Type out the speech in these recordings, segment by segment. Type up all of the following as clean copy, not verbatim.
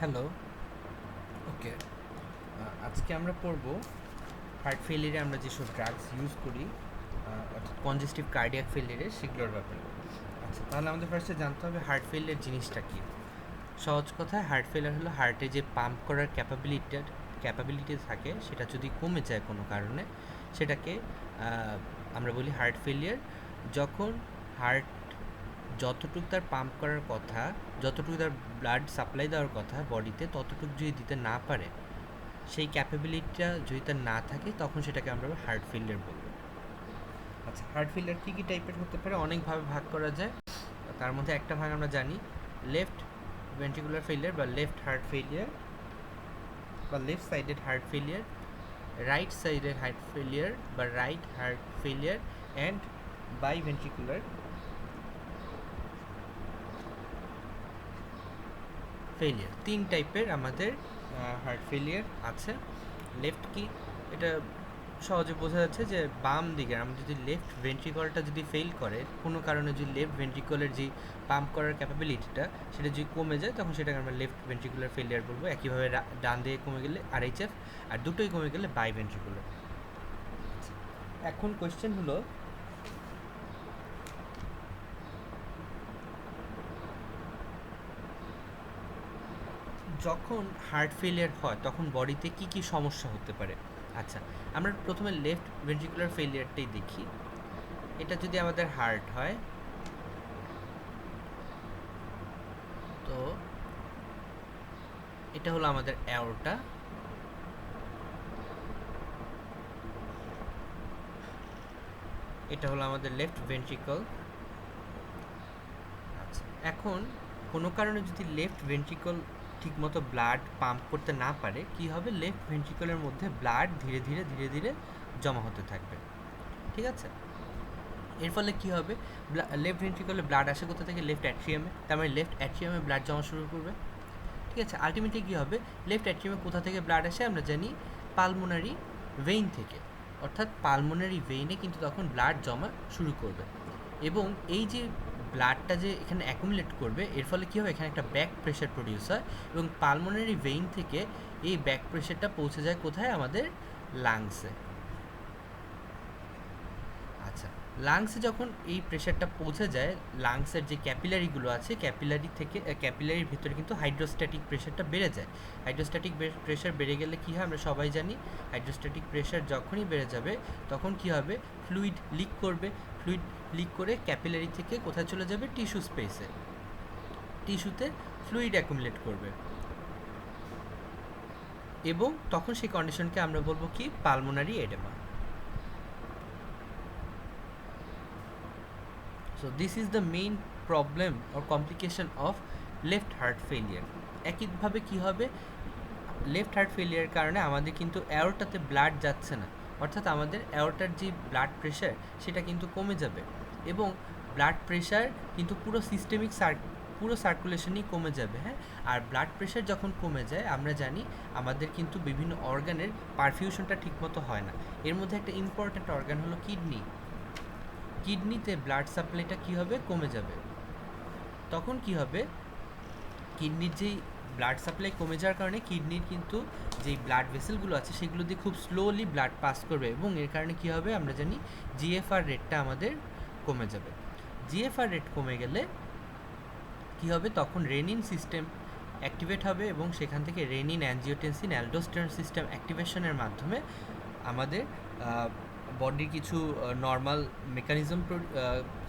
Hello. ওকে, আজকে আমরা পড়ব হার্ট ফেলিয়ারে আমরা যেসব ড্রাগস ইউজ করি, অর্থাৎ কনজেস্টিভ কার্ডিয়াক ফেলিয়ারে সেগুলোর ব্যাপারে। আচ্ছা, তাহলে আমাদের ফার্স্টে জানতে হবে হার্ট ফেলিয়ার জিনিসটা কী। সহজ কথায় হার্ট ফেলিয়ার হলো হার্টে যে পাম্প করার ক্যাপাবিলিটি থাকে সেটা যদি কমে যায় কোনো কারণে, সেটাকে আমরা বলি হার্ট ফেলিয়ার। যখন হার্ট যতটুকু তার পাম্প করার কথা, যতটুকু তার ব্লাড সাপ্লাই দেওয়ার কথা বডিতে, ততটুকু যদি দিতে না পারে, সেই ক্যাপাবিলিটিটা যদি তার না থাকে, তখন সেটাকে আমরা হার্ট ফেলিয়ার বলবো। আচ্ছা, হার্ট ফেলিয়ার কী কী টাইপের হতে পারে? অনেকভাবে ভাগ করা যায়। তার মধ্যে একটা ভাগ আমরা জানি, লেফট ভেন্ট্রিকুলার ফেলিয়ার বা লেফট হার্ট ফেলিয়ার বা left sided heart failure, right sided heart failure বা right heart failure, and biventricular failure. তিন টাইপের আমাদের হার্ট ফেলিয়ার আছে। লেফট কি, এটা সহজে বোঝা যাচ্ছে যে বাম দিকে আমরা যদি লেফট ভেন্ট্রিকলটা যদি ফেল করে কোনো কারণে, যদি লেফট ভেন্ট্রিকলের যে পাম্প করার ক্যাপাবিলিটিটা সেটা যদি কমে যায়, তখন সেটাকে আমরা লেফট ভেন্ট্রিকুলার ফেলিয়ার বলবো। একইভাবে ডান দিকে কমে গেলে আরএইচএফ, আর দুটোই কমে গেলে বাই ভেন্ট্রিকুলার। এখন কোয়েশ্চেন হলো, যখন হার্ট ফেলিয়ার হয় তখন বডিতে কি কি সমস্যা হতে পারে? আচ্ছা, আমরা প্রথমে লেফট ভেন্ট্রিকুলার ফেলিয়ারটাই দেখি। এটা যদি আমাদের হার্ট হয়, তো এটা হলো আমাদের অ্যাওরটা। এটা হলো আমাদের লেফট ভেন্ট্রিকল। আচ্ছা, এখন কোনো কারণে যদি লেফট ভেন্ট্রিকল ঠিকমতো ব্লাড পাম্প করতে না পারে, কি হবে? লেফট ভেন্ট্রিকলের মধ্যে ব্লাড ধীরে ধীরে ধীরে ধীরে জমা হতে থাকবে। ঠিক আছে? এর ফলে কি হবে? লেফট ভেন্ট্রিকলে ব্লাড আসে কোথা থেকে? লেফট অ্যাট্রিয়ামে। তার মানে লেফট অ্যাট্রিয়ামে ব্লাড জমা শুরু করবে। ঠিক আছে? আলটিমেটলি কী হবে? লেফট অ্যাট্রিয়ামে কোথা থেকে ব্লাড আসে আমরা জানি? পালমোনারি ভেইন থেকে। অর্থাৎ পালমোনারি ভেইনে কিন্তু তখন ব্লাড জমা শুরু করবে, এবং এই যে ব্লাডটা যে এখানে অ্যাকুমুলেট করবে, এর ফলে কী হবে? এখানে একটা ব্যাক প্রেশার প্রডিউস হয়, এবং পালমোনারি ভেইন থেকে এই ব্যাক প্রেশারটা পৌঁছে যায় কোথায়? আমাদের লাংসে। আচ্ছা, লাংসে যখন এই প্রেশারটা পৌঁছে যায়, লাংসের যে ক্যাপিলারিগুলো আছে, ক্যাপিলারি থেকে ক্যাপিলারির ভিতরে কিন্তু হাইড্রোস্ট্যাটিক প্রেশারটা বেড়ে যায়। হাইড্রোস্ট্যাটিক প্রেশার বেড়ে গেলে কী হয়? আমরা সবাই জানি, হাইড্রোস্ট্যাটিক প্রেশার যখনই বেড়ে যাবে, তখন কী হবে? ফ্লুইড লিক করবে। ফ্লুইড লিক করে ক্যাপিলারি থেকে কোথায় চলে যাবে? টিস্যু স্পেসে। টিস্যুতে ফ্লুইড অ্যাকুমুলেট করবে, এবং তখন সেই কন্ডিশনকে আমরা বলবো কি? Pulmonary oedema. So this is the main problem or complication of left heart failure. একইভাবে কি হবে? লেফট হার্ট ফেলিয়ার কারণে আমাদের কিন্তু অ্যাওরটাতে ব্লাড যাচ্ছে না, অর্থাৎ আমাদের অ্যাওরটার যে ব্লাড প্রেশার সেটা কিন্তু কমে যাবে, এবং ব্লাড প্রেশার কিন্তু পুরো সার্কুলেশনই কমে যাবে। হ্যাঁ, আর ব্লাড প্রেশার যখন কমে যায়, আমরা জানি আমাদের কিন্তু বিভিন্ন অর্গানের পারফিউশনটা ঠিকমতো হয় না। এর মধ্যে একটা ইম্পর্ট্যান্ট অর্গান হলো কিডনি। কিডনিতে ব্লাড সাপ্লাইটা কী হবে? কমে যাবে। তখন কি হবে? কিডনির যেই ব্লাড সাপ্লাই কমে যাওয়ার কারণে কিডনির কিন্তু যেই ব্লাড ভেসেলগুলো আছে সেগুলো দিয়ে খুব স্লোলি ব্লাড পাস করবে, এবং এর কারণে কী হবে? আমরা জানি জিএফআর রেটটা আমাদের কমে যাবে। জিএফআর রেট কমে গেলে কী হবে? তখন রেনিন সিস্টেম অ্যাক্টিভেট হবে, এবং সেখান থেকে রেনিন, অ্যাঞ্জিওটেনসিন, অ্যালডোস্টেরন সিস্টেম অ্যাক্টিভেশনের মাধ্যমে আমাদের বডির কিছু নর্মাল মেকানিজম,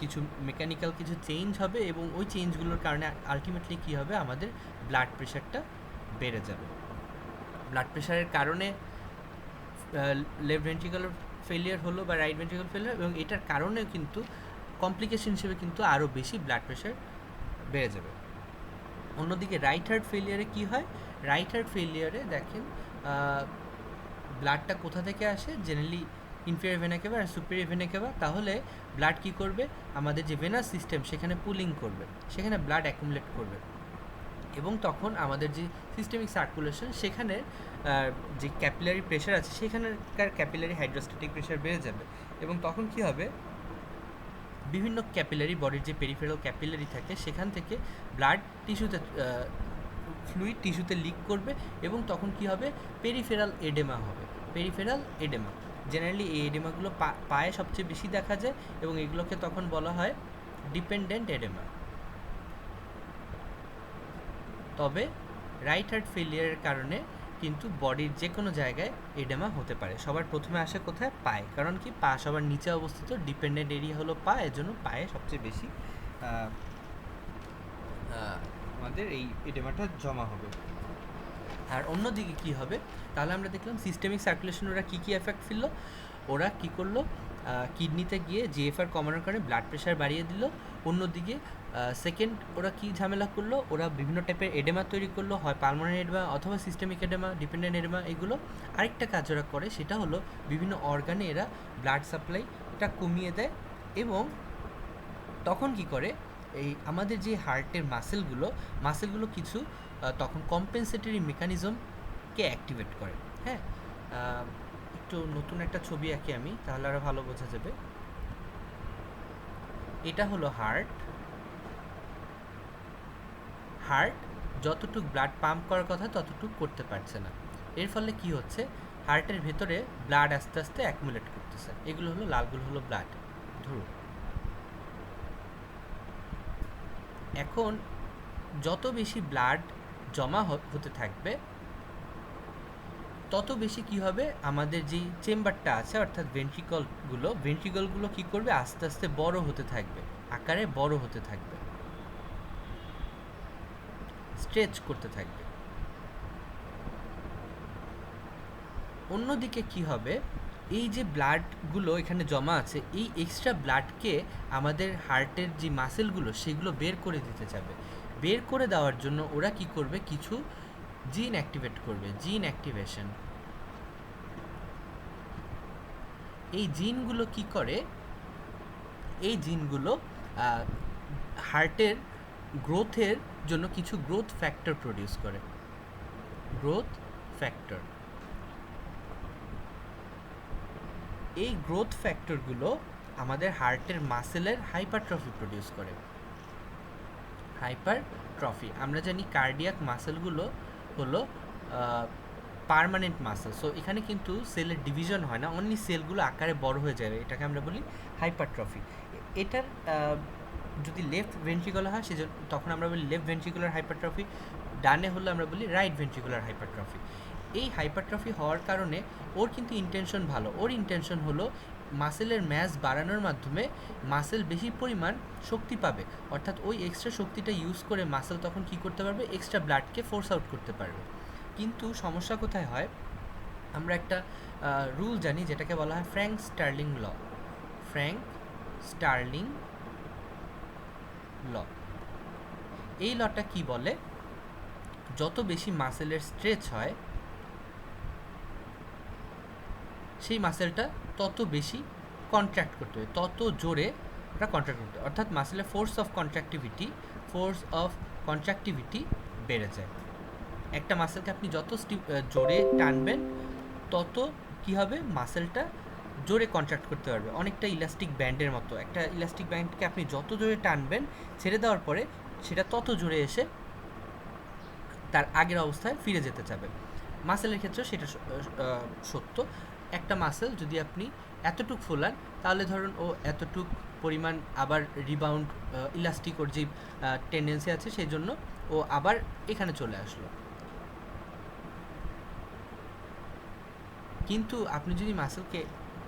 কিছু মেকানিক্যাল কিছু চেঞ্জ হবে, এবং ওই চেঞ্জগুলোর কারণে আলটিমেটলি কী হবে? আমাদের ব্লাড প্রেশারটা বেড়ে যাবে। ব্লাড প্রেশারের কারণে লেফট ভেন্ট্রিকুলার ফেলিয়ার হলো বা রাইট ভেন্ট্রিকুলার ফেলিয়ার, এবং এটার কারণে কিন্তু কমপ্লিকেশন হিসেবে কিন্তু আরও বেশি ব্লাড প্রেশার বেড়ে যাবে। অন্যদিকে রাইট হার্ট ফেলিয়ারে কী হয়? রাইট হার্ট ফেলিয়ারে দেখেন, ব্লাডটা কোথা থেকে আসে? জেনারেলি ইনফেরিয়র ভেনা কেভা আর সুপিরিয়র ভেনা কেভা। তাহলে ব্লাড কী করবে? আমাদের যে ভেনাস সিস্টেম সেখানে পুলিং করবে, সেখানে ব্লাড অ্যাকুমুলেট করবে, এবং তখন আমাদের যে সিস্টেমিক সার্কুলেশন, সেখানে যে ক্যাপিলারি প্রেশার আছে সেখানকার ক্যাপিলারি হাইড্রোস্ট্যাটিক প্রেশার বেড়ে যাবে, এবং তখন কী হবে? বিভিন্ন ক্যাপিলারি, বডির যে পেরিফেরাল ক্যাপিলারি থাকে সেখান থেকে ব্লাড টিস্যুতে ফ্লুইড টিস্যুতে লিক করবে এবং তখন কি হবে, পেরিফেরাল এডেমা হবে। পেরিফেরাল এডেমা জেনারেলি এই এডেমাগুলো পায়ে সবচেয়ে বেশি দেখা যায় এবং এগুলোকে তখন বলা হয় ডিপেন্ডেন্ট এডেমা। তবে রাইট হার্ট ফেলিয়ারের কারণে কিন্তু বডির যে কোনো জায়গায় এডেমা হতে পারে। সবার প্রথমে আসে কোথায়, পায়ে, কারণ কি পা সবার নিচে অবস্থিত, ডিপেন্ডেন্ট এরিয়া হলো পা, এর জন্য পায়ে সবচেয়ে বেশি আমাদের এই এডেমাটা জমা হবে। আর অন্যদিকে কি হবে, তাহলে আমরা দেখলাম সিস্টেমিক সার্কুলেশন ওরা কী কী এফেক্ট ফেললো। ওরা কী করলো, কিডনিতে গিয়ে জিএফআর কমানোর কারণে ব্লাড প্রেশার বাড়িয়ে দিল। অন্যদিকে সেকেন্ড ওরা কী ঝামেলা করলো, ওরা বিভিন্ন টাইপের এডেমা তৈরি করলো, হয় পালমোনারি এডেমা অথবা সিস্টেমিক এডেমা, ডিপেন্ডেন্ট এডেমা এগুলো। আরেকটা কাজ ওরা করে সেটা হলো বিভিন্ন অর্গানে এরা ব্লাড সাপ্লাইটা কমিয়ে দেয় এবং তখন কি করে, এই আমাদের যে হার্টের মাসেলগুলো কিছু তখন কম্পেনসেটরি মেকানিজমকে অ্যাক্টিভেট করে। হ্যাঁ, একটু নতুন একটা ছবি আঁকি আমি, তাহলে আরও ভালো বোঝা যাবে। এটা হলো হার্ট যতটুক ব্লাড পাম্প করার কথা ততটুক করতে পারছে না। এর ফলে কি হচ্ছে, হার্টের ভেতরে ব্লাড আস্তে আস্তে অ্যাকুমুলেট করতেছে। এগুলো হলো লালগুলো হলো ব্লাড। ধরুন এখন যত বেশি ব্লাড জমা হতে থাকবে তত বেশি কি হবে, আমাদের যেই চেম্বারটা আছে অর্থাৎ ভেন্ট্রিকলগুলো কি করবে, আস্তে আস্তে বড় হতে থাকবে, আকারে বড় হতে থাকবে, স্ট্রেচ করতে থাকবে। অন্যদিকে কি হবে, এই যে ব্লাডগুলো এখানে জমা আছে, এই এক্সট্রা ব্লাডকে আমাদের হার্টের যে মাসেলগুলো সেগুলো বের করে দিতে যাবে। বের করে দেওয়ার জন্য ওরা কি করবে, কিছু জিন অ্যাক্টিভেট করবে, জিন অ্যাক্টিভেশন। এই জিনগুলো কি করে, এই জিনগুলো হার্টের গ্রোথের জন্য কিছু গ্রোথ ফ্যাক্টর প্রডিউস করে। গ্রোথ ফ্যাক্টর, এই গ্রোথ ফ্যাক্টরগুলো আমাদের হার্টের মাসেলের হাইপারট্রফি প্রডিউস করে। হাইপারট্রফি, আমরা জানি কার্ডিয়াক মাসেলগুলো হলো পার্মানেন্ট মাসেল। সো এখানে কিন্তু সেলের ডিভিশন হয় না, অনলি সেলগুলো আকারে বড় হয়ে যাবে, এটাকে আমরা বলি হাইপারট্রফি। এটার যদি লেফট ভেন্ট্রিকুলার হয় সেজন্য তখন আমরা বলি লেফট ভেন্ট্রিকুলার হাইপারট্রফি, ডানে হলে আমরা বলি রাইট ভেন্ট্রিকুলার হাইপারট্রফি। এই হাইপারট্রফি হওয়ার কারণে ওর কিন্তু ইন্টেনশন ভালো, ওর ইন্টেনশন হলো মাসেলের ম্যাস বাড়ানোর মাধ্যমে মাসেল বেশি পরিমাণ শক্তি পাবে, অর্থাৎ ওই এক্সট্রা শক্তিটা ইউজ করে মাসেল তখন কি করতে পারবে, এক্সট্রা ব্লাডকে ফোর্স আউট করতে পারবে। কিন্তু সমস্যা কোথায় হয়, আমরা একটা রুল জানি যেটাকে বলা হয় ফ্র্যাঙ্ক স্টার্লিং ল। ফ্র্যাঙ্ক স্টার্লিং ল, এই লটা কি বলে, যত বেশি মাসেলের স্ট্রেচ হয় সেই মাসেলটা তত বেশি কন্ট্রাক্ট করতে হবে, তত জোরে ওটা কন্ট্রাক্ট করতে হবে, অর্থাৎ মাসেলের ফোর্স অফ কন্ট্রাক্টিভিটি বেড়ে যায়। একটা মাসেলকে আপনি যত জোরে টানবেন তত কি হবে, মাসেলটা জোরে কন্ট্রাক্ট করতে পারবে, অনেকটা ইলাস্টিক ব্যান্ডের মতো। একটা ইলাস্টিক ব্যান্ডকে আপনি যত জোরে টানবেন, ছেড়ে দেওয়ার পরে সেটা তত জোরে এসে তার আগের অবস্থায় ফিরে যেতে চাবে। মাসেলের ক্ষেত্রে সেটা সত্য। একটা মাসেল যদি আপনি এতটুক ফোলান, তাহলে ধরুন ও এতটুক পরিমাণ আবার রিবাউন্ড, ইলাস্টিক ওর যে টেন্ডেন্সি আছে সেই জন্য ও আবার এখানে চলে আসলো। কিন্তু আপনি যদি মাসেলকে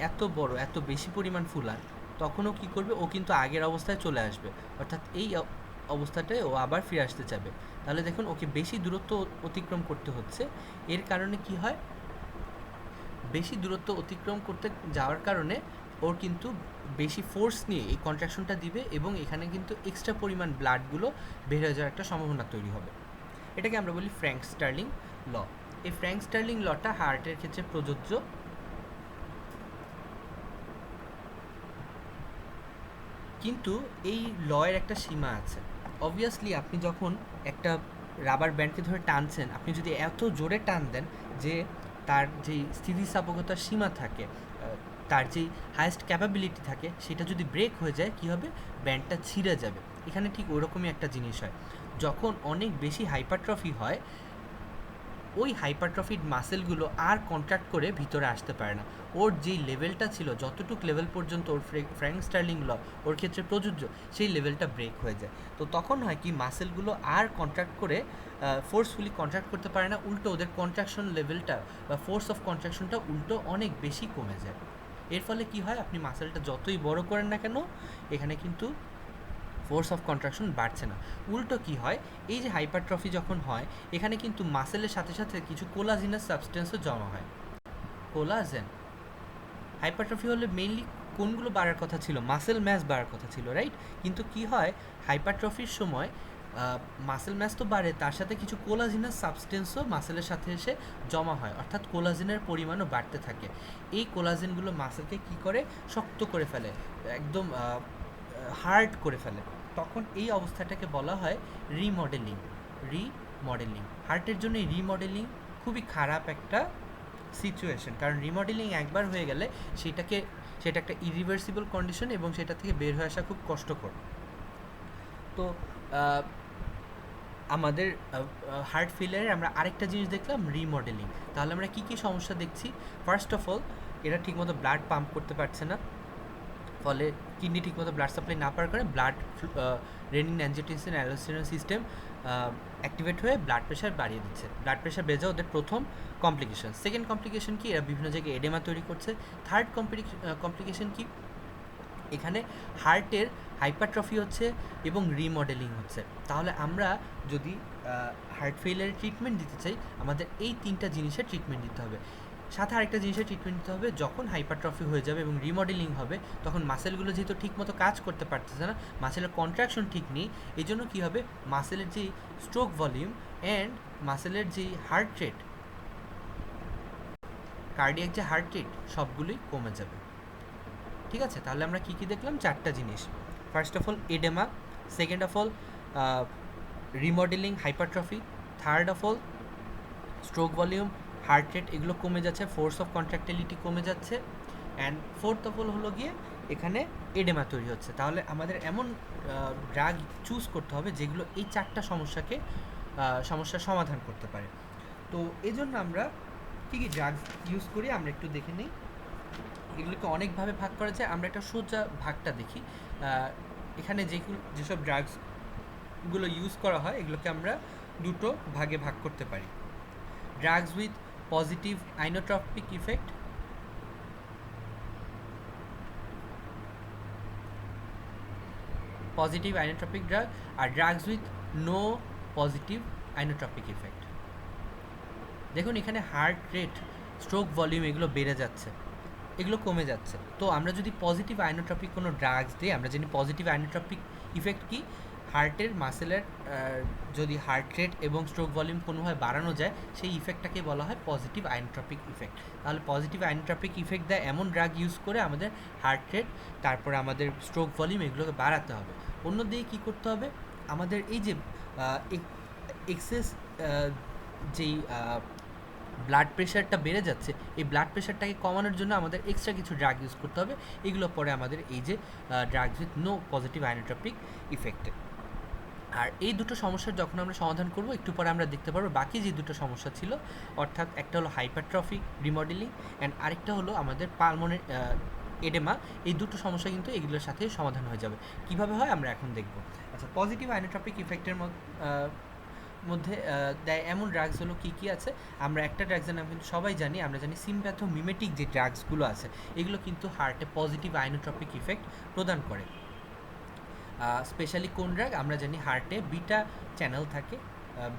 এত বড়, এত বেশি পরিমাণ ফুলান, তখনও কি করবে, ও কিন্তু আগের অবস্থায় চলে আসবে, অর্থাৎ এই অবস্থাটায় ও আবার ফিরে আসতে চাবে। তাহলে দেখুন ওকে বেশি দূরত্ব অতিক্রম করতে হচ্ছে। এর কারণে কি হয়, বেশি দূরত্ব অতিক্রম করতে যাওয়ার কারণে ওর কিন্তু বেশি ফোর্স নিয়ে এই কন্ট্রাকশনটা দিবে এবং এখানে কিন্তু এক্সট্রা পরিমাণ ব্লাডগুলো বের হয়ে যাওয়ার একটা সম্ভাবনা তৈরি হবে। এটাকে আমরা বলি ফ্র্যাঙ্ক স্টার্লিং ল। এই ফ্র্যাঙ্ক স্টার্লিং লটা হার্টের ক্ষেত্রে প্রযোজ্য। কিন্তু এই লয়ের একটা সীমা আছে। অবভিয়াসলি আপনি যখন একটা রাবার ব্যান্ডকে ধরে টানছেন, আপনি যদি এত জোরে টান দেন যে তার যেই স্থিতিস্থাপকতার সীমা থাকে, তার যেই হায়েস্ট ক্যাপাবিলিটি থাকে, সেটা যদি ব্রেক হয়ে যায়, কী হবে, ব্যান্ডটা ছিঁড়ে যাবে। এখানে ঠিক ওরকমই একটা জিনিস হয়, যখন অনেক বেশি হাইপারট্রফি হয়, ওই হাইপারট্রফিড মাসেলগুলো আর কন্ট্রাক্ট করে ভিতরে আসতে পারে না। ওর যেই লেভেলটা ছিল, যতটুক লেভেল পর্যন্ত ওর ফ্র্যাঙ্ক স্টার্লিং ল ওর ক্ষেত্রে প্রযোজ্য, সেই লেভেলটা ব্রেক হয়ে যায়। তো তখন হয় কি, মাসেলগুলো আর কন্ট্রাক্ট করে ফোর্সফুলি কন্ট্রাক্ট করতে পারে না, উল্টো ওদের কন্ট্রাকশন লেভেলটা বা ফোর্স অফ কন্ট্রাকশনটা উল্টো অনেক বেশি কমে যায়। এর ফলে কি হয়, আপনি মাসেলটা যতই বড় করেন না কেন, এখানে কিন্তু ফোর্স অফ কন্ট্রাকশন বাড়ছে না। উল্টো কি হয়, এই যে হাইপারট্রফি যখন হয়, এখানে কিন্তু মাসেলের সাথে সাথে কিছু কোলাজিনাস সাবস্টেন্সও জমা হয়। কোলাজেন, হাইপারট্রফি হলে মেইনলি কোনগুলো বাড়ার কথা ছিল? মাসেল ম্যাস বাড়ার কথা ছিল, রাইট? কিন্তু কি হয়, হাইপারট্রফির সময় মাসেল ম্যাস তো বাড়ে, তার সাথে কিছু কোলাজিনাস সাবস্টেন্সও মাসেলের সাথে এসে জমা হয়, অর্থাৎ কোলাজেনের পরিমাণও বাড়তে থাকে। এই কোলাজেনগুলো মাসেলকে কি করে, শক্ত করে ফেলে, একদম হার্ড করে ফেলে। তখন এই অবস্থাটাকে বলা হয় রিমডেলিং। রিমডেলিং, হার্টের জন্য এই রিমডেলিং খুবই খারাপ একটা সিচুয়েশন, কারণ রিমডেলিং একবার হয়ে গেলে সেটা একটা ইরিভার্সিবল কন্ডিশন এবং সেটা থেকে বের হয়ে আসা খুব কষ্টকর। তো আমাদের হার্ট ফেলিয়ারে আমরা আরেকটা জিনিস দেখলাম, রিমডেলিং। তাহলে আমরা কী কী সমস্যা দেখছি? ফার্স্ট অফ অল, এরা ঠিকমতো ব্লাড পাম্প করতে পারছে না, ফলে কিডনি ঠিকমতো ব্লাড সাপ্লাই না পাওয়ার কারণে blood renin angiotensin aldosterone system activate হয়ে ব্লাড প্রেশার বাড়িয়ে দিচ্ছে। ব্লাড প্রেশার বেড়ে যাওয়া ওদের প্রথম কমপ্লিকেশন। সেকেন্ড কমপ্লিকেশন কি, এরা বিভিন্ন জায়গায় এডেমা তৈরি করছে। থার্ড কমপ্লিকেশন কি, এখানে হার্টের হাইপারট্রফি হচ্ছে এবং রিমডেলিং হচ্ছে। তাহলে আমরা যদি হার্ট ফেলিয়ারের ট্রিটমেন্ট দিতে চাই, আমাদের এই তিনটা জিনিসের ট্রিটমেন্ট দিতে হবে। সাথে আরেকটা জিনিসের ট্রিটমেন্ট দিতে হবে, যখন হাইপারট্রফি হয়ে যাবে এবং রিমডেলিং হবে, তখন মাসেলগুলো যেহেতু ঠিকমতো কাজ করতে পারতেছে না, মাসেলের কন্ট্রাকশন ঠিক নেই, এই জন্য কী হবে, মাসেলের যেই স্ট্রোক ভলিউম অ্যান্ড মাসেলের যেই হার্ট রেট, কার্ডিয়াক যে হার্ট রেট, সবগুলোই কমে যাবে। ঠিক আছে, তাহলে আমরা কী কী দেখলাম? চারটা জিনিস। First of all oedema, second of all remodelling, hypertrophy, third of all stroke volume, heart rate, এগুলো কমে যাচ্ছে, ফোর্স অফ কন্ট্রাক্টিলিটি কমে যাচ্ছে, অ্যান্ড ফোর্থ অফ অল হলো গিয়ে এখানে এডেমা তৈরি হচ্ছে। তাহলে আমাদের এমন ড্রাগ চুজ করতে হবে যেগুলো এই চারটা সমস্যার সমাধান করতে পারে। তো এই জন্য আমরা কী কী ড্রাগ ইউজ করি আমরা একটু দেখে নিই। এগুলোকে অনেকভাবে ভাগ করা যায়, আমরা একটা সোজা ভাগটা দেখি। এখানে যেসব ড্রাগসগুলো ইউজ করা হয়, এগুলোকে আমরা দুটো ভাগে ভাগ করতে পারি। Drugs with positive inotropic effect, positive inotropic drug, আর drugs with no positive inotropic effect. দেখুন এখানে হার্ট রেট, স্ট্রোক ভলিউম এগুলো বেড়ে যাচ্ছে, এগুলো কমে যাচ্ছে। তো আমরা যদি পজিটিভ আইনোট্রপিক কোনো ড্রাগস দিই, আমরা জানি পজিটিভ আইনোট্রপিক ইফেক্ট কি, হার্টের মাসেলের যদি হার্ট রেট এবং স্ট্রোক ভলিউম কোনোভাবে বাড়ানো যায়, সেই ইফেক্টটাকে বলা হয় পজিটিভ আইনোট্রপিক ইফেক্ট। তাহলে পজিটিভ আইনোট্রপিক ইফেক্ট দেয় এমন ড্রাগ ইউজ করে আমাদের হার্ট রেট, তারপরে আমাদের স্ট্রোক ভলিউম এগুলোকে বাড়াতে হবে। অন্যদিকে কী করতে হবে, আমাদের এই যে এক্সেস যেই ব্লাড প্রেশারটা বেড়ে যাচ্ছে, এই ব্লাড প্রেশারটাকে কমানোর জন্য আমাদের এক্সট্রা কিছু ড্রাগ ইউজ করতে হবে। এগুলো পরে আমাদের এই যে drugs with no positive inotropic ইফেক্টে। আর এই দুটো সমস্যার যখন আমরা সমাধান করব, একটু পরে আমরা দেখতে পারবো বাকি যে দুটো সমস্যা ছিল, অর্থাৎ একটা হলো হাইপারট্রফি রিমডেলিং অ্যান্ড আরেকটা হলো আমাদের পালমোনের এডেমা। এই দুটো সমস্যা কিন্তু এগুলোর সাথে সমাধান হয়ে যাবে। কিভাবে হয় আমরা এখন দেখব। আচ্ছা, পজিটিভ আইনোট্রপিক ইফেক্টের মধ্যে দেয় এমন ড্রাগস হলো কী কী আছে? আমরা একটা ড্রাগসের নাম কিন্তু সবাই জানি, আমরা জানি সিম্প্যাথোমিমেটিক যে ড্রাগসগুলো আছে, এগুলো কিন্তু হার্টে পজিটিভ আইনোট্রপিক ইফেক্ট প্রদান করে। স্পেশালি কোন ড্রাগ? আমরা জানি হার্টে বিটা চ্যানেল থাকে,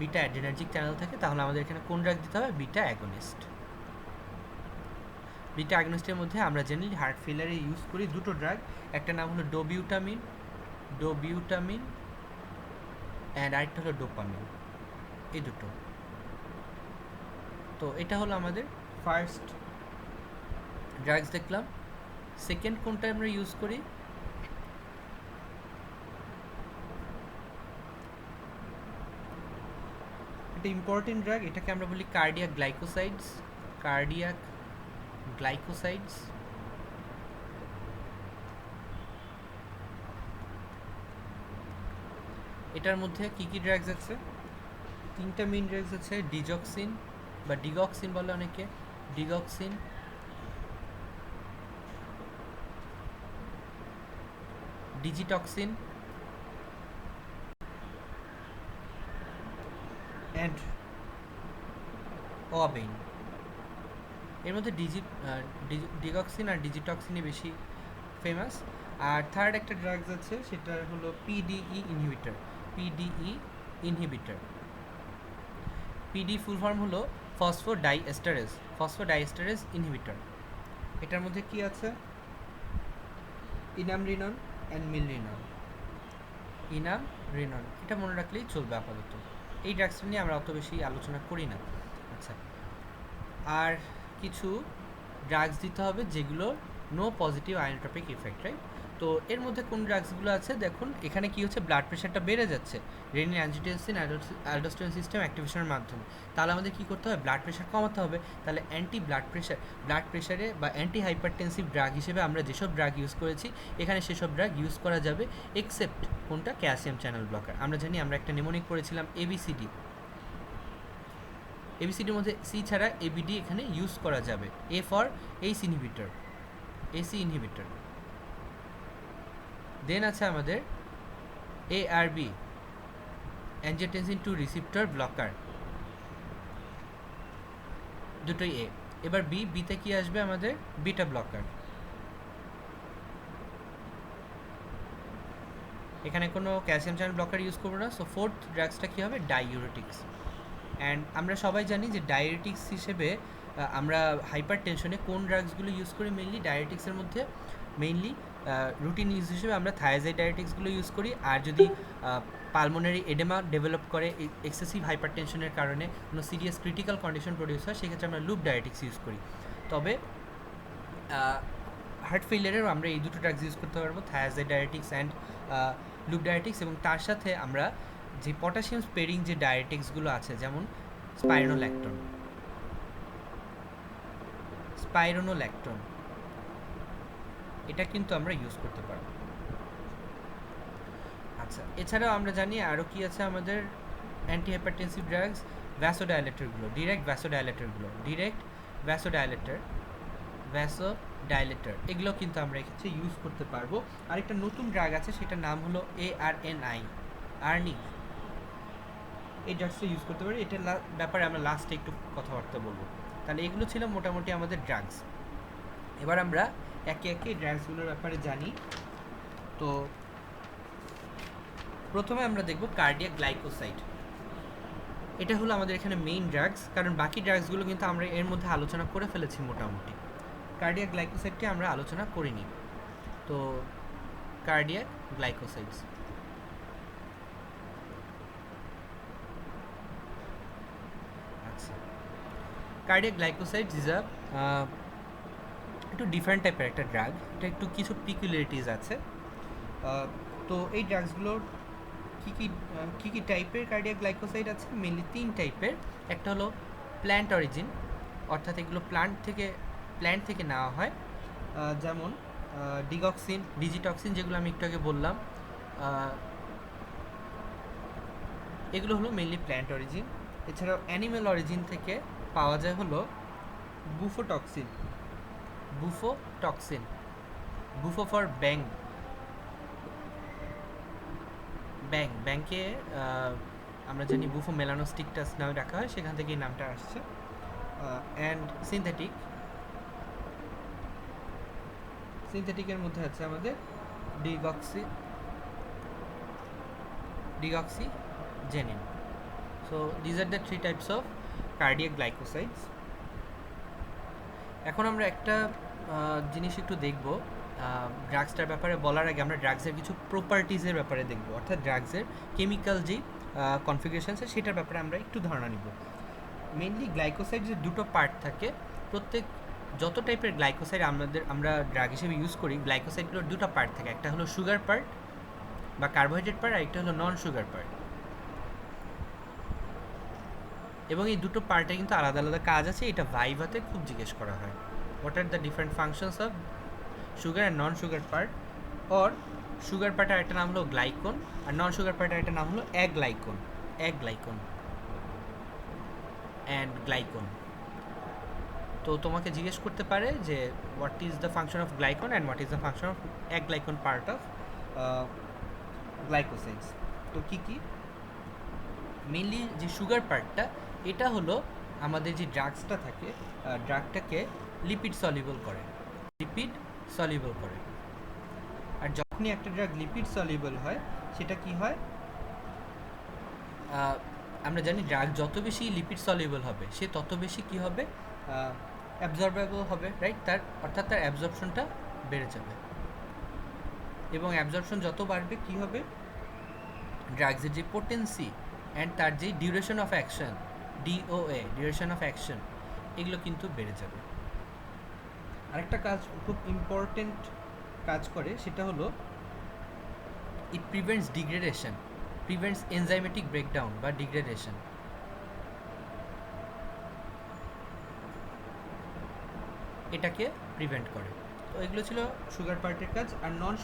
বিটা অ্যাড্রেনার্জিক চ্যানেল থাকে। তাহলে আমাদের এখানে কোন ড্রাগ দিতে হবে? Beta against. বিটা অ্যাগনিস্টের মধ্যে আমরা জানি হার্ট ফেলিয়ারে ইউজ করি দুটো ড্রাগ, একটা নাম হলো ডোবিউটামিন অ্যান্ড আরেকটা হলো ডোপামিন, এই দুটো। তো এটা হলো আমাদের ফার্স্ট ড্রাগস দেখলাম। সেকেন্ড কোনটা আমরা ইউজ করি? এটা ইম্পর্টেন্ট ড্রাগ, এটাকে আমরা বলি কার্ডিয়াক গ্লাইকোসাইডস। এটার মধ্যে কি কি ড্রাগস আছে? তিনটা মেইন ড্রাগস আছে, ডিজক্সিন বা ডিগক্সিন বলে অনেকে, ডিগক্সিন, ডিজিটক্সিন অ্যান্ড ওয়াবেইন। এর মধ্যে ডিগক্সিন আর ডিজিটক্সিনই বেশি ফেমাস। আর থার্ড একটা ড্রাগস আছে, সেটা হলো PDE inhibitor. PDE inhibitor, PD full form হলো ফসফোডাইএস্টারেজ, ফসফোডাইএস্টারেজ ইনহিবিটর। এটার মধ্যে কি আছে? ইনামরিনন অ্যান্ড মিলরিনন। ইনামরিনন, এটা মনে রাখলেই চলবে আপাতত। এই ড্রাগসটা নিয়ে আমরা অত বেশি আলোচনা করি না। আচ্ছা, আর কিছু ড্রাগস দিতে হবে যেগুলো নো পজিটিভ আয়োনোট্রপিক ইফেক্ট, রাইট? তো এর মধ্যে কোন ড্রাগসগুলো আছে দেখুন, এখানে কি হচ্ছে, ব্লাড প্রেশারটা বেড়ে যাচ্ছে রেনিন অ্যাঞ্জিওটেনসিন অ্যালডোস্টেরন সিস্টেম অ্যাক্টিভেশনের মাধ্যমে। তাহলে আমাদের কী করতে হবে? ব্লাড প্রেশার কমাতে হবে। তাহলে অ্যান্টি ব্লাড প্রেশারে বা অ্যান্টি হাইপারটেনসিভ ড্রাগ হিসেবে আমরা যেসব ড্রাগ ইউজ করেছি, এখানে সেসব ড্রাগ ইউজ করা যাবে, এক্সেপ্ট কোনটা? Calcium channel blocker. আমরা জানি, আমরা একটা নিমোনিক পড়েছিলাম এবিসিডি, এবিসিডির মধ্যে সি ছাড়া এবিডি এখানে ইউজ করা যাবে। A for H inhibitor, ACE inhibitor. Then আছে আমাদের এআরবি, অ্যাঞ্জিওটেনসিন 2 রিসিপ্টর ব্লকার, দুটোই এ। এবার বিতে কি আসবে আমাদের? Beta blocker. এখানে কোনো ক্যালসিয়াম চ্যানেল ব্লকার ইউজ করবো না। সো ফোর্থ ড্রাগসটা কী হবে? ডাইউরেটিক্স। অ্যান্ড আমরা সবাই জানি যে ডায়েটিক্স হিসেবে আমরা হাইপার টেনশনে কোন ড্রাগসগুলো ইউজ করি? মেইনলি ডায়েটিক্সের মধ্যে মেইনলি রুটিন ইউজ হিসেবে আমরা থায়াজাইড ডায়েটিক্সগুলো ইউজ করি। আর যদি পালমোনারি এডেমা ডেভেলপ করে এক্সেসিভ হাইপার টেনশনের কারণে কোনো সিরিয়াস ক্রিটিক্যাল কন্ডিশন প্রডিউস হয়, সেক্ষেত্রে আমরা লুপ ডায়েটিক্স ইউজ করি। তবে হার্ট ফেলিয়ারেও আমরা এই দুটো ড্রাগস ইউজ করতে পারবো, thiazide dietetics and loop dietetics. এবং তার সাথে আমরা যে পটাশিয়াম স্পেরিং যে ডায়েটিক্সগুলো আছে, যেমন স্পাইরোনোল্যাকটোন, এটা কিন্তু আমরা ইউজ করতে পারবো। আচ্ছা, এছাড়াও আমরা জানি আরও কি আছে আমাদের অ্যান্টি হাইপারটেনসিভ ড্রাগস, ভ্যাসোডাইলেটরগুলো, ডিরেক্ট ভ্যাসোডাইলেটর, এগুলো কিন্তু আমরা এক্ষেত্রে ইউজ করতে পারবো। আরেকটা নতুন ড্রাগ আছে, সেটার নাম হলো ARNI, আর্নিক। এই ড্রাগসটা ইউজ করতে পারি, এটার ব্যাপারে আমরা লাস্টে একটু কথাবার্তা বলবো। তাহলে এগুলো ছিল মোটামুটি আমাদের ড্রাগস। এবার আমরা একে একে এই ড্রাগসগুলোর ব্যাপারে জানি। তো প্রথমে আমরা দেখব কার্ডিয়াক গ্লাইকোসাইড। এটা হলো আমাদের এখানে মেইন ড্রাগস, কারণ বাকি ড্রাগসগুলো কিন্তু আমরা এর মধ্যে আলোচনা করে ফেলেছি মোটামুটি। কার্ডিয়াক গ্লাইকোসাইডটি আমরা আলোচনা করিনি। তো কার্ডিয়াক গ্লাইকোসাইডস, আচ্ছা, কার্ডিয়াক গ্লাইকোসাইডস ইজ একটু ডিফারেন্ট টাইপের একটা ড্রাগ। এটা একটু কিছু পিকুলারিটিস আছে। তো এই ড্রাগসগুলোর কী কী টাইপের কার্ডিয়াক গ্লাইকোসাইড আছে? মেনলি 3 টাইপের। একটা হলো প্ল্যান্ট অরিজিন, অর্থাৎ এগুলো প্ল্যান্ট থেকে নেওয়া হয়, যেমন ডিজিটক্সিন, যেগুলো আমি একটু আগে বললাম, এগুলো হলো মেনলি প্ল্যান্ট অরিজিন। এছাড়াও অ্যানিম্যাল অরিজিন থেকে পাওয়া যায় হলো বুফোটক্সিন, বুফো ফর ব্যাংকে আমরা জানি বুফো মেলানোস্টিকটাস নামে রাখা হয়, সেখান থেকে এই নামটা আসছে। অ্যান্ড সিনথেটিকের মধ্যে আছে আমাদের digoxigenin. So these are the 3 types of cardiac glycosides. এখন আমরা একটা জিনিস একটু দেখব, ড্রাগসটার ব্যাপারে বলার আগে আমরা ড্রাগসের কিছু প্রপার্টিজের ব্যাপারে দেখব, অর্থাৎ ড্রাগসের কেমিক্যাল যেই কনফিগারেশন আছে সেটার ব্যাপারে আমরা একটু ধারণা নিব। মেইনলি গ্লাইকোসাইডের দুটো পার্ট থাকে। যত টাইপের গ্লাইকোসাইড আমরা ড্রাগ হিসেবে ইউজ করি, গ্লাইকোসাইডগুলোর দুটো পার্ট থাকে, একটা হলো সুগার পার্ট বা কার্বোহাইড্রেট পার্ট, আর একটা হলো নন সুগার পার্ট। এবং এই দুটো পার্টে কিন্তু আলাদা আলাদা কাজ আছে। এটা ভাইভাতে খুব জিজ্ঞেস করা হয়, what are the different functions of sugar and non sugar part, or sugar পার্টের আরেকটা নাম হলো গ্লাইকন, আর নন সুগার পার্টের আরেকটা নাম হলো অ্যাগ্লাইকন। অ্যাগ্লাইকন অ্যান্ড গ্লাইকন। তো তোমাকে জিজ্ঞেস করতে পারে যে what is the function of glycone and what is the function of aglycone part of glycosides. তো কী কী? মেনলি যে সুগার পার্টটা, এটা হলো আমাদের যে ড্রাগসটা থাকে, ড্রাগটাকে লিপিড সলিউবল করে, লিপিড সলিউবল করে। আর যখনই একটা ড্রাগ লিপিড সলিউবল হয়, সেটা কি হয়, আমরা জানি ড্রাগ যত বেশি লিপিড সলিউবল হবে সে তত বেশি কি হবে, অ্যাবজর্বেবল হবে, রাইট? অর্থাৎ তার অ্যাবজর্পশনটা বেড়ে যাবে, এবং অ্যাবজর্পশন যত বাড়বে কি হবে, ড্রাগসের যে পোটেন্সি অ্যান্ড তার যে duration of action, DOA, duration of action, এগুলো কিন্তু বেড়ে যাবে। আরেকটা কাজ খুব ইম্পর্টেন্ট কাজ করে, সেটা হলো ইট prevents degradation, prevents enzymatic breakdown বা ডিগ্রেডেশন। এটাকে প্রিভেন্ট করে। তো এগুলো ছিল সুগার পার্টের কাজ। আর নন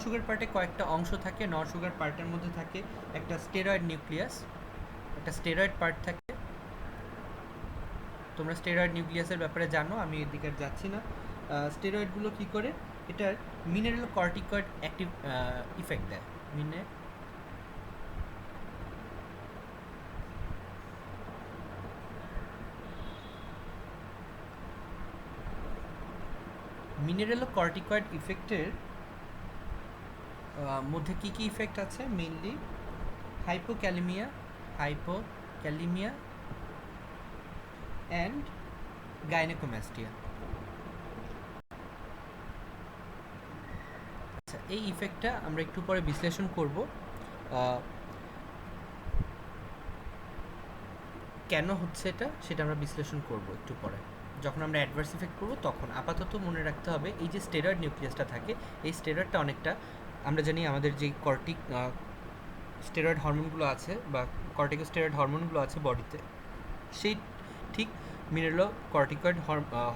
সুগার পার্টে কয়েকটা অংশ থাকে। নন সুগার পার্টের মধ্যে থাকে একটা স্টেরয়েড নিউক্লিয়াস, একটা স্টেরয়েড পার্ট থাকে। তোমরা স্টেরয়েড নিউক্লিয়াসের ব্যাপারে জানো, আমি এদিকে আর যাচ্ছি না। স্টেরয়েডগুলো কী করে, এটার মিনারেল কর্টিকয়েড অ্যাক্টিভ ইফেক্ট দেয়। মিনারেলো কর্টিকয়েড ইফেক্টের মধ্যে কী কী ইফেক্ট আছে? Mainly hypokalaemia and gynaecomastia. আচ্ছা, এই ইফেক্টটা আমরা একটু পরে বিশ্লেষণ করব, কেন হচ্ছে এটা সেটা আমরা বিশ্লেষণ করব একটু পরে, যখন আমরা অ্যাডভার্স ইফেক্ট করবো তখন। আপাতত মনে রাখতে হবে এই যে স্টেরয়েড নিউক্লিয়াসটা থাকে, এই স্টেরয়েডটা অনেকটা, আমরা জানি আমাদের যে স্টেরয়েড হরমোনগুলো আছে বা কর্টিকোস্টেরয়েড হরমোনগুলো আছে বডিতে, সেই ঠিক মিনারেলো কর্টিকয়েড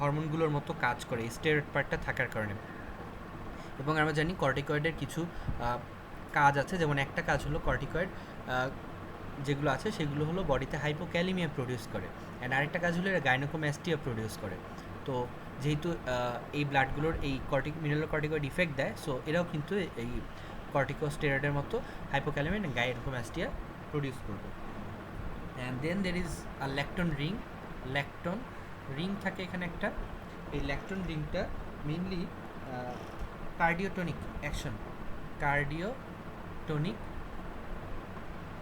হরমোনগুলোর মতো কাজ করে এই স্টেরয়েড পার্টটা থাকার কারণে। এবং আমরা জানি কর্টিকয়েডের কিছু কাজ আছে, যেমন একটা কাজ হলো কর্টিকয়েড যেগুলো আছে সেগুলো হলো বডিতে হাইপোক্যালিমিয়া প্রডিউস করে, অ্যান্ড আরেকটা কাজ হলো এরা গাইনোকোম্যাস্টিয়া প্রডিউস করে। তো যেহেতু এই ব্লাডগুলোর এই মিনারেল কর্টিকয়েড ইফেক্ট দেয়, সো এরাও কিন্তু এই কর্টিকোস্টেরয়েডের মতো হাইপোক্যালিমিয়া অ্যান্ড গাইনোকোম্যাস্টিয়া প্রডিউস করবে। And then there is a lactone ring থাকে এখানে একটা। এই ল্যাকটন রিংটা মেইনলি কার্ডিওটনিক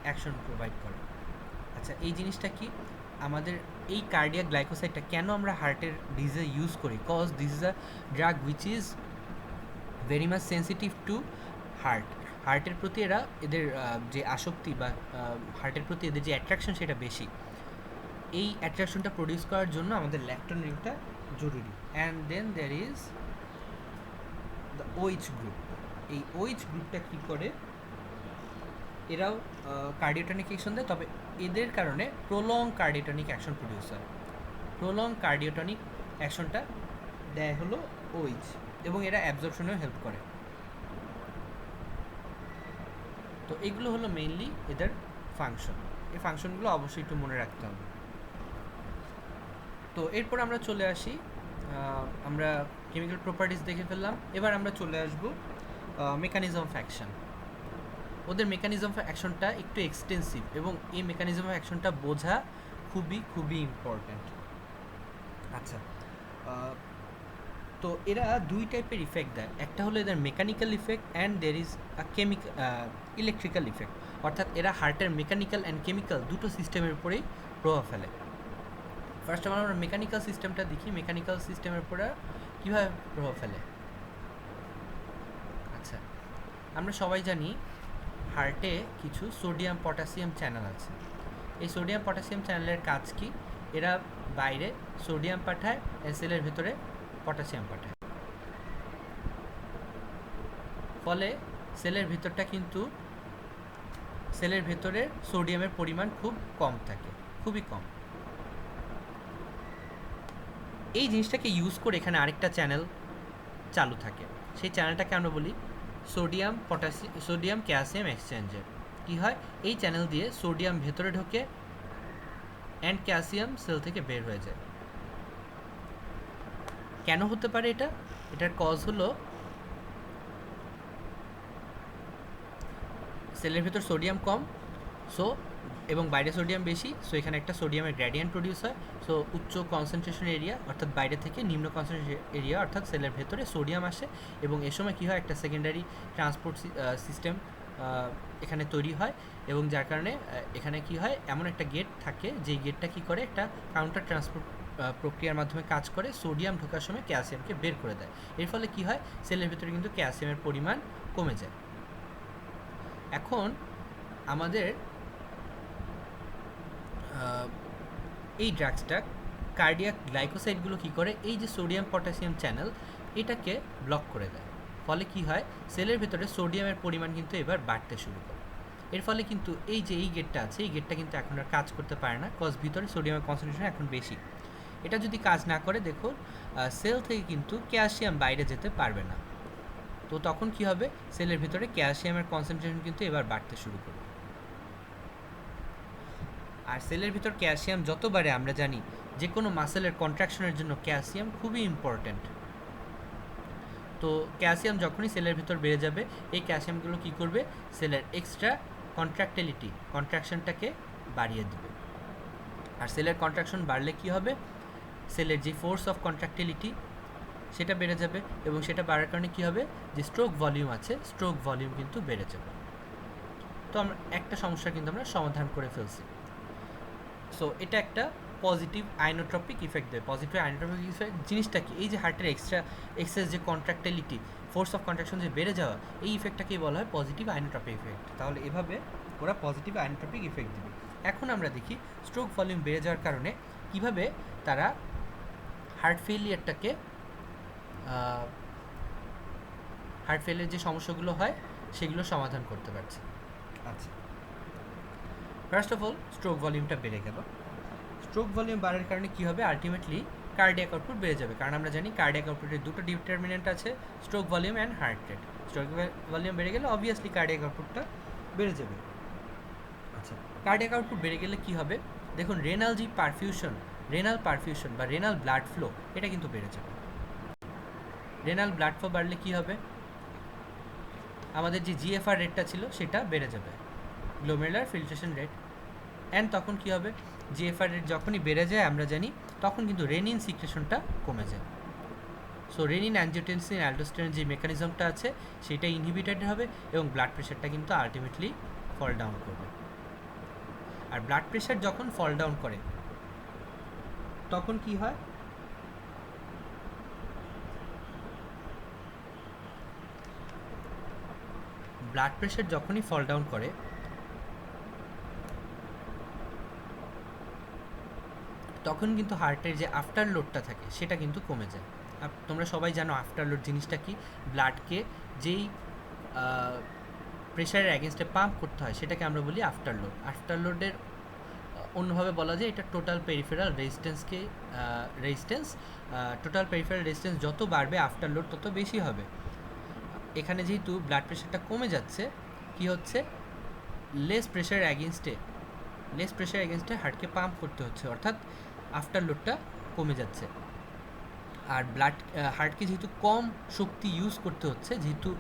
অ্যাকশন প্রোভাইড করে। আচ্ছা, এই জিনিসটা কি, আমাদের এই কার্ডিয়াক গ্লাইকোসাইডটা কেন আমরা হার্টের ডিজিজে ইউজ করি? Cause this is a drug which is very much sensitive to হার্টের প্রতি এদের যে আসক্তি বা হার্টের প্রতি এদের যে অ্যাট্রাকশন সেটা বেশি। এই অ্যাট্রাকশনটা প্রডিউস করার জন্য আমাদের ল্যাকটন রিংটা জরুরি। And then there is the OH group. এই OH গ্রুপটা কী করে, এরাও কার্ডিওটনিক অ্যাকশন দেয়, তবে এদের কারণে প্রলং কার্ডিওটনিক অ্যাকশন প্রডিউস হয়। প্রলং কার্ডিওটনিক অ্যাকশনটা দেয় হলো OH, এবং এরা অ্যাবজর্পশনেও হেল্প করে। তো এগুলো হলো মেইনলি এদের ফাংশন। এই ফাংশনগুলো অবশ্যই একটু মনে রাখতে হবে। তো এরপর আমরা চলে আসি, আমরা কেমিক্যাল প্রপার্টিস দেখে ফেললাম, এবার আমরা চলে আসব মেকানিজম অফ অ্যাকশন। ওদের মেকানিজম অফ অ্যাকশনটা একটু এক্সটেন্সিভ, এবং এই মেকানিজম অফ অ্যাকশনটা বোঝা খুবই ইম্পর্ট্যান্ট। আচ্ছা, তো এরা দুই টাইপের ইফেক্ট দেয়। একটা হলো এদের mechanical effect and there is a electrical effect, অর্থাৎ এরা হার্টের মেকানিক্যাল অ্যান্ড কেমিক্যাল দুটো সিস্টেমের উপরেই প্রভাব ফেলে। ফার্স্ট অফ অল আমরা মেকানিক্যাল সিস্টেমটা দেখি, মেকানিক্যাল সিস্টেমের উপরে কীভাবে প্রভাব ফেলে। আচ্ছা, আমরা সবাই জানি হার্টে কিছু সোডিয়াম পটাশিয়াম চ্যানেল আছে। এই সোডিয়াম পটাশিয়াম চ্যানেলের কাজ কি, এরা বাইরে সোডিয়াম পাঠায়, সেলের ভিতরে পটাশিয়াম পাঠায়। ফলে সেলের ভেতরে সোডিয়ামের পরিমাণ খুব কম থাকে, খুবই কম। এই জিনিসটাকে ইউজ করে এখানে আরেকটা চ্যানেল চালু থাকে, সেই চ্যানেলটাকে আমরা বলি সোডিয়াম ক্যালসিয়াম এক্সচেঞ্জের কি হয়, এই চ্যানেল দিয়ে সোডিয়াম ভেতরে ঢোকে অ্যান্ড ক্যালসিয়াম সেল থেকে বের হয়ে যায়। কেন হতে পারে এটা? এটার কজ হলো সেলের ভেতর সোডিয়াম কম, সো এবং বাইরে সোডিয়াম বেশি, সো এখানে একটা সোডিয়ামের গ্র্যাডিয়েন্ট প্রডিউস হয়। সো উচ্চ কনসেন্ট্রেশন এরিয়া অর্থাৎ বাইরে থেকে নিম্ন কনসেন্ট্রেশন এরিয়া অর্থাৎ সেলের ভেতরে সোডিয়াম আসে, এবং এ সময় কী হয়, একটা সেকেন্ডারি ট্রান্সপোর্ট সিস্টেম এখানে তৈরি হয়, এবং যার কারণে এখানে কি হয়, এমন একটা গেট থাকে যেই গেটটা কি করে একটা কাউন্টার ট্রান্সপোর্ট প্রক্রিয়ার মাধ্যমে কাজ করে সোডিয়াম ঢোকার সময় ক্যালসিয়ামকে বের করে দেয়। এর ফলে কি হয়, সেলের ভেতরে কিন্তু ক্যালসিয়ামের পরিমাণ কমে যায়। এখন আমাদের এই ড্রাগসটা কার্ডিয়াক গ্লাইকোসাইডগুলো কী করে, এই যে সোডিয়াম পটাশিয়াম চ্যানেল এটাকে ব্লক করে দেয়। ফলে কি হয়, সেলের ভেতরে সোডিয়ামের পরিমাণ কিন্তু এবার বাড়তে শুরু করে। এর ফলে কিন্তু এই যে এই গেটটা আছে, এই গেটটা কিন্তু এখন আর কাজ করতে পারে না, কজ ভিতরে সোডিয়ামের কনসেন্ট্রেশন এখন বেশি। এটা যদি কাজ না করে, দেখুন সেল থেকে কিন্তু ক্যালসিয়াম বাইরে যেতে পারবে না। তো তখন কি হবে, সেলের ভিতরে ক্যালসিয়ামের কনসেন্ট্রেশন কিন্তু এবার বাড়তে শুরু করবে। আর সেলের ভিতর ক্যালসিয়াম যত বাড়ে, আমরা জানি যে কোনো মাসেলের কন্ট্রাকশনের জন্য ক্যালসিয়াম খুবই ইম্পর্ট্যান্ট। তো ক্যালসিয়াম যখনই সেলের ভিতর বেড়ে যাবে, এই ক্যালসিয়ামগুলো কী করবে, সেলের এক্সট্রা কন্ট্রাকশনটাকে বাড়িয়ে দেবে। আর সেলের কন্ট্রাকশন বাড়লে কি হবে, সেলের যে ফোর্স অফ কন্ট্রাক্টিলিটি সেটা বেড়ে যাবে, এবং সেটা বাড়ার কারণে কী হবে, যে স্ট্রোক ভলিউম আছে, স্ট্রোক ভলিউম কিন্তু বেড়ে যাবে। তো আমরা একটা সমস্যা কিন্তু আমরা সমাধান করে ফেলছি। সো এটা একটা পজিটিভ আইনোট্রপিক ইফেক্ট দেয়। পজিটিভ আইনোট্রপিক ইফেক্ট জিনিসটা কি, এই যে হার্টের এক্সেস যে কন্ট্রাক্টিলিটি, ফোর্স অফ কন্ট্রাকশন যে বেড়ে যাওয়া, এই ইফেক্টটাকেই বলা হয় পজিটিভ আইনোট্রপিক ইফেক্ট। তাহলে এভাবে ওরা পজিটিভ আইনোট্রপিক ইফেক্ট দেবে। এখন আমরা দেখি স্ট্রোক ভলিউম বেড়ে যাওয়ার কারণে কিভাবে তারা হার্ট ফেলিয়ারটাকে হার্ট ফেলিয়ার যে সমস্যাগুলো হয় সেগুলো সমাধান করতে পারছে। আচ্ছা, ফার্স্ট অফ অল স্ট্রোক ভলিউমটা বেড়ে গেল। স্ট্রোক ভলিউম বাড়ার কারণে কী হবে, আলটিমেটলি কার্ডিয়াক আউটপুট বেড়ে যাবে, কারণ আমরা জানি কার্ডিয়াক আউটপুটের দুটো ডিটারমিনেন্ট আছে, stroke volume and heart rate. Stroke volume বেড়ে গেলে অবভিয়াসলি কার্ডিয়াক আউটপুটটা বেড়ে যাবে। আচ্ছা, কার্ডিয়াক আউটপুট বেড়ে গেলে কী হবে, দেখুন রেনাল পারফিউশন বা রেনাল ব্লাড ফ্লো এটা কিন্তু বেড়ে যাবে। রেনাল ব্লাড ফ্লো বাড়লে কী হবে, আমাদের যে জিএফআর রেটটা ছিল সেটা বেড়ে যাবে, গ্লোমেরুলার ফিল্ট্রেশন রেট। অ্যান্ড তখন কী হবে, জিএফআর রেট যখনই বেড়ে যায় আমরা জানি তখন কিন্তু রেনিন সিক্রেশনটা কমে যায়। সো রেনিন অ্যাঞ্জিওটেনসিন অ্যালডোস্টেরন যে মেকানিজমটা আছে সেটা ইনহিবিটেড হবে, এবং ব্লাড প্রেশারটা কিন্তু আলটিমেটলি ফল ডাউন করবে। আর ব্লাড প্রেশার যখন ফল ডাউন করে তখন কি হয়, ব্লাড প্রেশার যখনই ফল ডাউন করে তখন কিন্তু হার্টের যে আফটার লোডটা থাকে সেটা কিন্তু কমে যায়। তোমরা সবাই জানো আফটার লোড জিনিসটা কি, ব্লাডকে যেই প্রেশারের অ্যাগেনস্টে পাম্প করতে হয় সেটাকে আমরা বলি আফটার লোড। আফটার লোডের অন্যভাবে বলা যায় এটা total peripheral resistance. Total peripheral resistance যত বাড়বে আফটার লোড তত বেশি হবে। এখানে যেহেতু ব্লাড প্রেশারটা কমে যাচ্ছে, কি হচ্ছে, লেস প্রেশার এগেনস্টে হার্টকে পাম্প করতে হচ্ছে, অর্থাৎ আফটার লোডটা কমে যাচ্ছে। আর হার্টকে যেহেতু কম শক্তি ইউজ করতে হচ্ছে, যেহেতু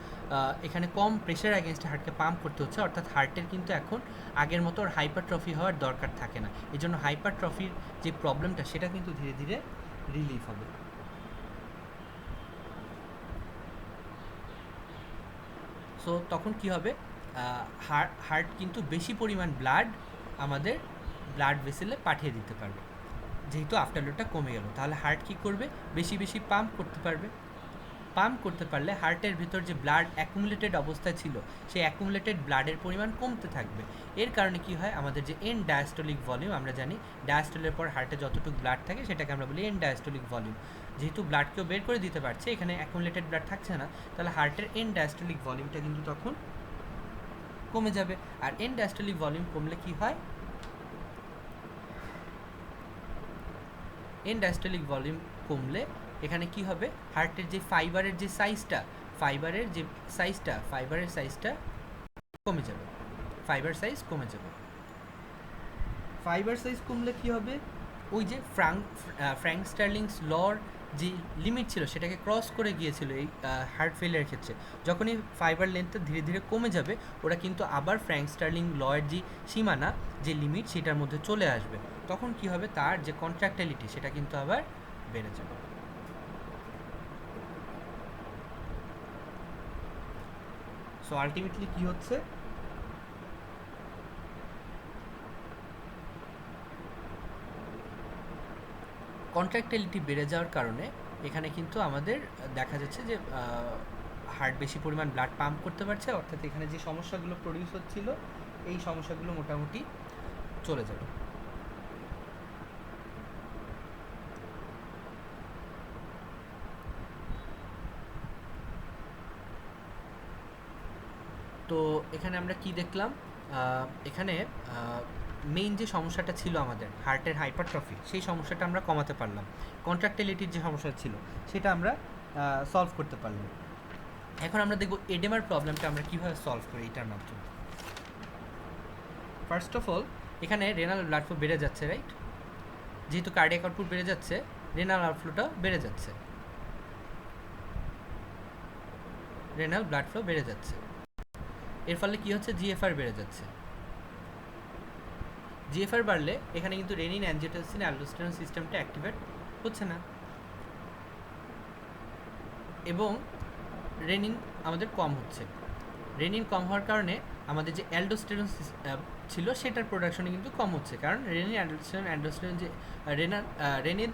এখানে কম প্রেশার এগেনস্টে হার্টকে পাম্প করতে হচ্ছে, অর্থাৎ হার্টের কিন্তু এখন আগের মতো আর হাইপারট্রফি হওয়ার দরকার থাকে না। এই জন্য হাইপারট্রফির যে প্রবলেমটা সেটা কিন্তু ধীরে ধীরে রিলিফ হবে। সো তখন কি হবে, হার্ট কিন্তু বেশি পরিমাণ ব্লাড আমাদের ব্লাড ভেসেলে পাঠিয়ে দিতে পারবে, যেহেতু আফটার লোডটা কমে গেল। তাহলে হার্ট কী করবে, বেশি বেশি পাম্প করতে পারবে। পাম্প করতে পারলে হার্টের ভিতর যে ব্লাড অ্যাকুমুলেটেড অবস্থায় ছিল সেই অ্যাকুমুলেটেড ব্লাডের পরিমাণ কমতে থাকবে। এর কারণে কি হয়, আমাদের যে এন্ড ডায়াস্টোলিক ভলিউম, আমরা জানি ডায়াস্টোলের পর হার্টে যতটুকু ব্লাড থাকে সেটাকে আমরা বলি এন্ড ডায়াস্টোলিক ভলিউম। যেহেতু ব্লাডকেও বের করে দিতে পারছে, এখানে অ্যাকুমুলেটেড ব্লাড থাকছে না, তাহলে হার্টের এন্ড ডায়াস্টোলিক ভলিউমটা কিন্তু তখন কমে যাবে। আর এন্ড ডায়াস্টোলিক ভলিউম কমলে কি হয়, এন্ড ডায়াস্টোলিক ভলিউম কমলে এখানে কি হবে, হার্টের যে ফাইবারের যে সাইজটা, ফাইবারের সাইজটা কমে যাবে, ফাইবার সাইজ কমে যাবে। ফাইবার সাইজ কমলে কী হবে, ওই যে ফ্র্যাঙ্ক স্টার্লিংস লর যে লিমিট ছিল সেটাকে ক্রস করে গিয়েছিল এই হার্ট ফেলিয়ারের ক্ষেত্রে। যখনই ফাইবার লেন্থটা ধীরে ধীরে কমে যাবে, ওরা কিন্তু আবার ফ্র্যাঙ্ক স্টার্লিং লয়ের যে সীমানা, যে লিমিট, সেটার মধ্যে চলে আসবে। তখন কি হবে, তার যে কন্ট্রাক্টাইলিটি সেটা কিন্তু আবার বেড়ে যাবে। সো আলটিমেটলি কি হচ্ছে, কন্ট্রাক্টাইলিটি বেড়ে যাওয়ার কারণে এখানে কিন্তু আমাদের দেখা যাচ্ছে যে হার্ট বেশি পরিমাণ ব্লাড পাম্প করতে পারছে, অর্থাৎ এখানে যে সমস্যাগুলো প্রডিউস হচ্ছিল এই সমস্যাগুলো মোটামুটি চলে যাবে। তো এখানে আমরা কি দেখলাম, এখানে মেইন যে সমস্যাটা ছিল আমাদের হার্টের হাইপারট্রফি, সেই সমস্যাটা আমরা কমাতে পারলাম। কন্ট্রাক্টাইলিটির যে সমস্যা ছিল সেটা আমরা সলভ করতে পারলাম। এখন আমরা দেখব এডেমার প্রবলেমটা আমরা কীভাবে সলভ করি এটার মাধ্যমে। ফার্স্ট অফ অল, এখানে রেনাল ব্লাড ফ্লো বেড়ে যাচ্ছে, রাইট? যেহেতু কার্ডিয়াক আউটপুট বেড়ে যাচ্ছে, রেনাল আউটফ্লোটাও বেড়ে যাচ্ছে, রেনাল ব্লাড ফ্লো বেড়ে যাচ্ছে। এর ফলে কি হচ্ছে, জিএফআর বেড়ে যাচ্ছে। জিএফআর বাড়লে এখানে কিন্তু রেনিন অ্যাঞ্জিওটেনসিন অ্যালডোস্টেরন সিস্টেমটা অ্যাক্টিভেট হচ্ছে না, এবং রেনিন আমাদের কম হচ্ছে। রেনিন কম হওয়ার কারণে আমাদের যে অ্যালডোস্টেরন ছিল সেটার প্রোডাকশনে কিন্তু কম হচ্ছে, কারণ রেনিন অ্যালডোস্টেরন যে রেনিন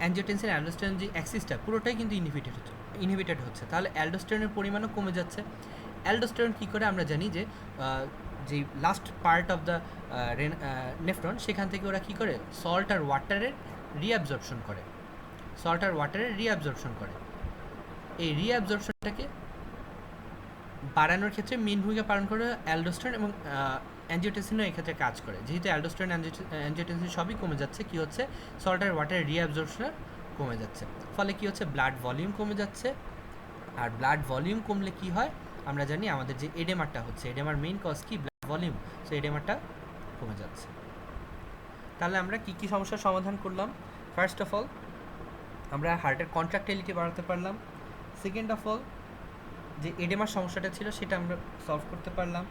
অ্যাঞ্জিওটেনসিন অ্যালডোস্টেরন যে অ্যাক্সিসটা পুরোটাই কিন্তু ইনহিবিটেড হচ্ছে। তাহলে অ্যালডোস্টেরনের পরিমাণও কমে যাচ্ছে। অ্যালডোস্টেরন কী করে, আমরা জানি যে যে last part of the nephron, সেখান থেকে ওরা কী করে, সল্ট আর ওয়াটারের রিঅ্যাবজর্পশন করে, এই রিঅ্যাবজর্পশনটাকে বাড়ানোর ক্ষেত্রে মেইন ভূমিকা পালন করে অ্যালডোস্টেরন, এবং অ্যাঞ্জিওটেনসিনও এক্ষেত্রে কাজ করে। যেহেতু অ্যালডোস্টেরন অ্যাঞ্জিওটেনসিন সবই কমে যাচ্ছে, কী হচ্ছে, সল্ট আর ওয়াটারের রিঅ্যাবজর্পশন কমে যাচ্ছে। ফলে কী হচ্ছে, ব্লাড ভলিউম কমে যাচ্ছে। আর ব্লাড ভলিউম কমলে কি হয়, আমরা জানি আমাদের যে এডেমারটা হচ্ছে, এডেমার মেইন কজ কি, ব্লাড ভলিউম। সো এডেমারটা কমে যাচ্ছে। তাহলে আমরা কি কি সমস্যার সমাধান করলাম? ফার্স্ট অফ অল, আমরা হার্টের কন্ট্রাক্টাইলিটি বাড়াতে পারলাম। সেকেন্ড অফ অল, যে এডেমার সমস্যাটা ছিল সেটা আমরা সলভ করতে পারলাম।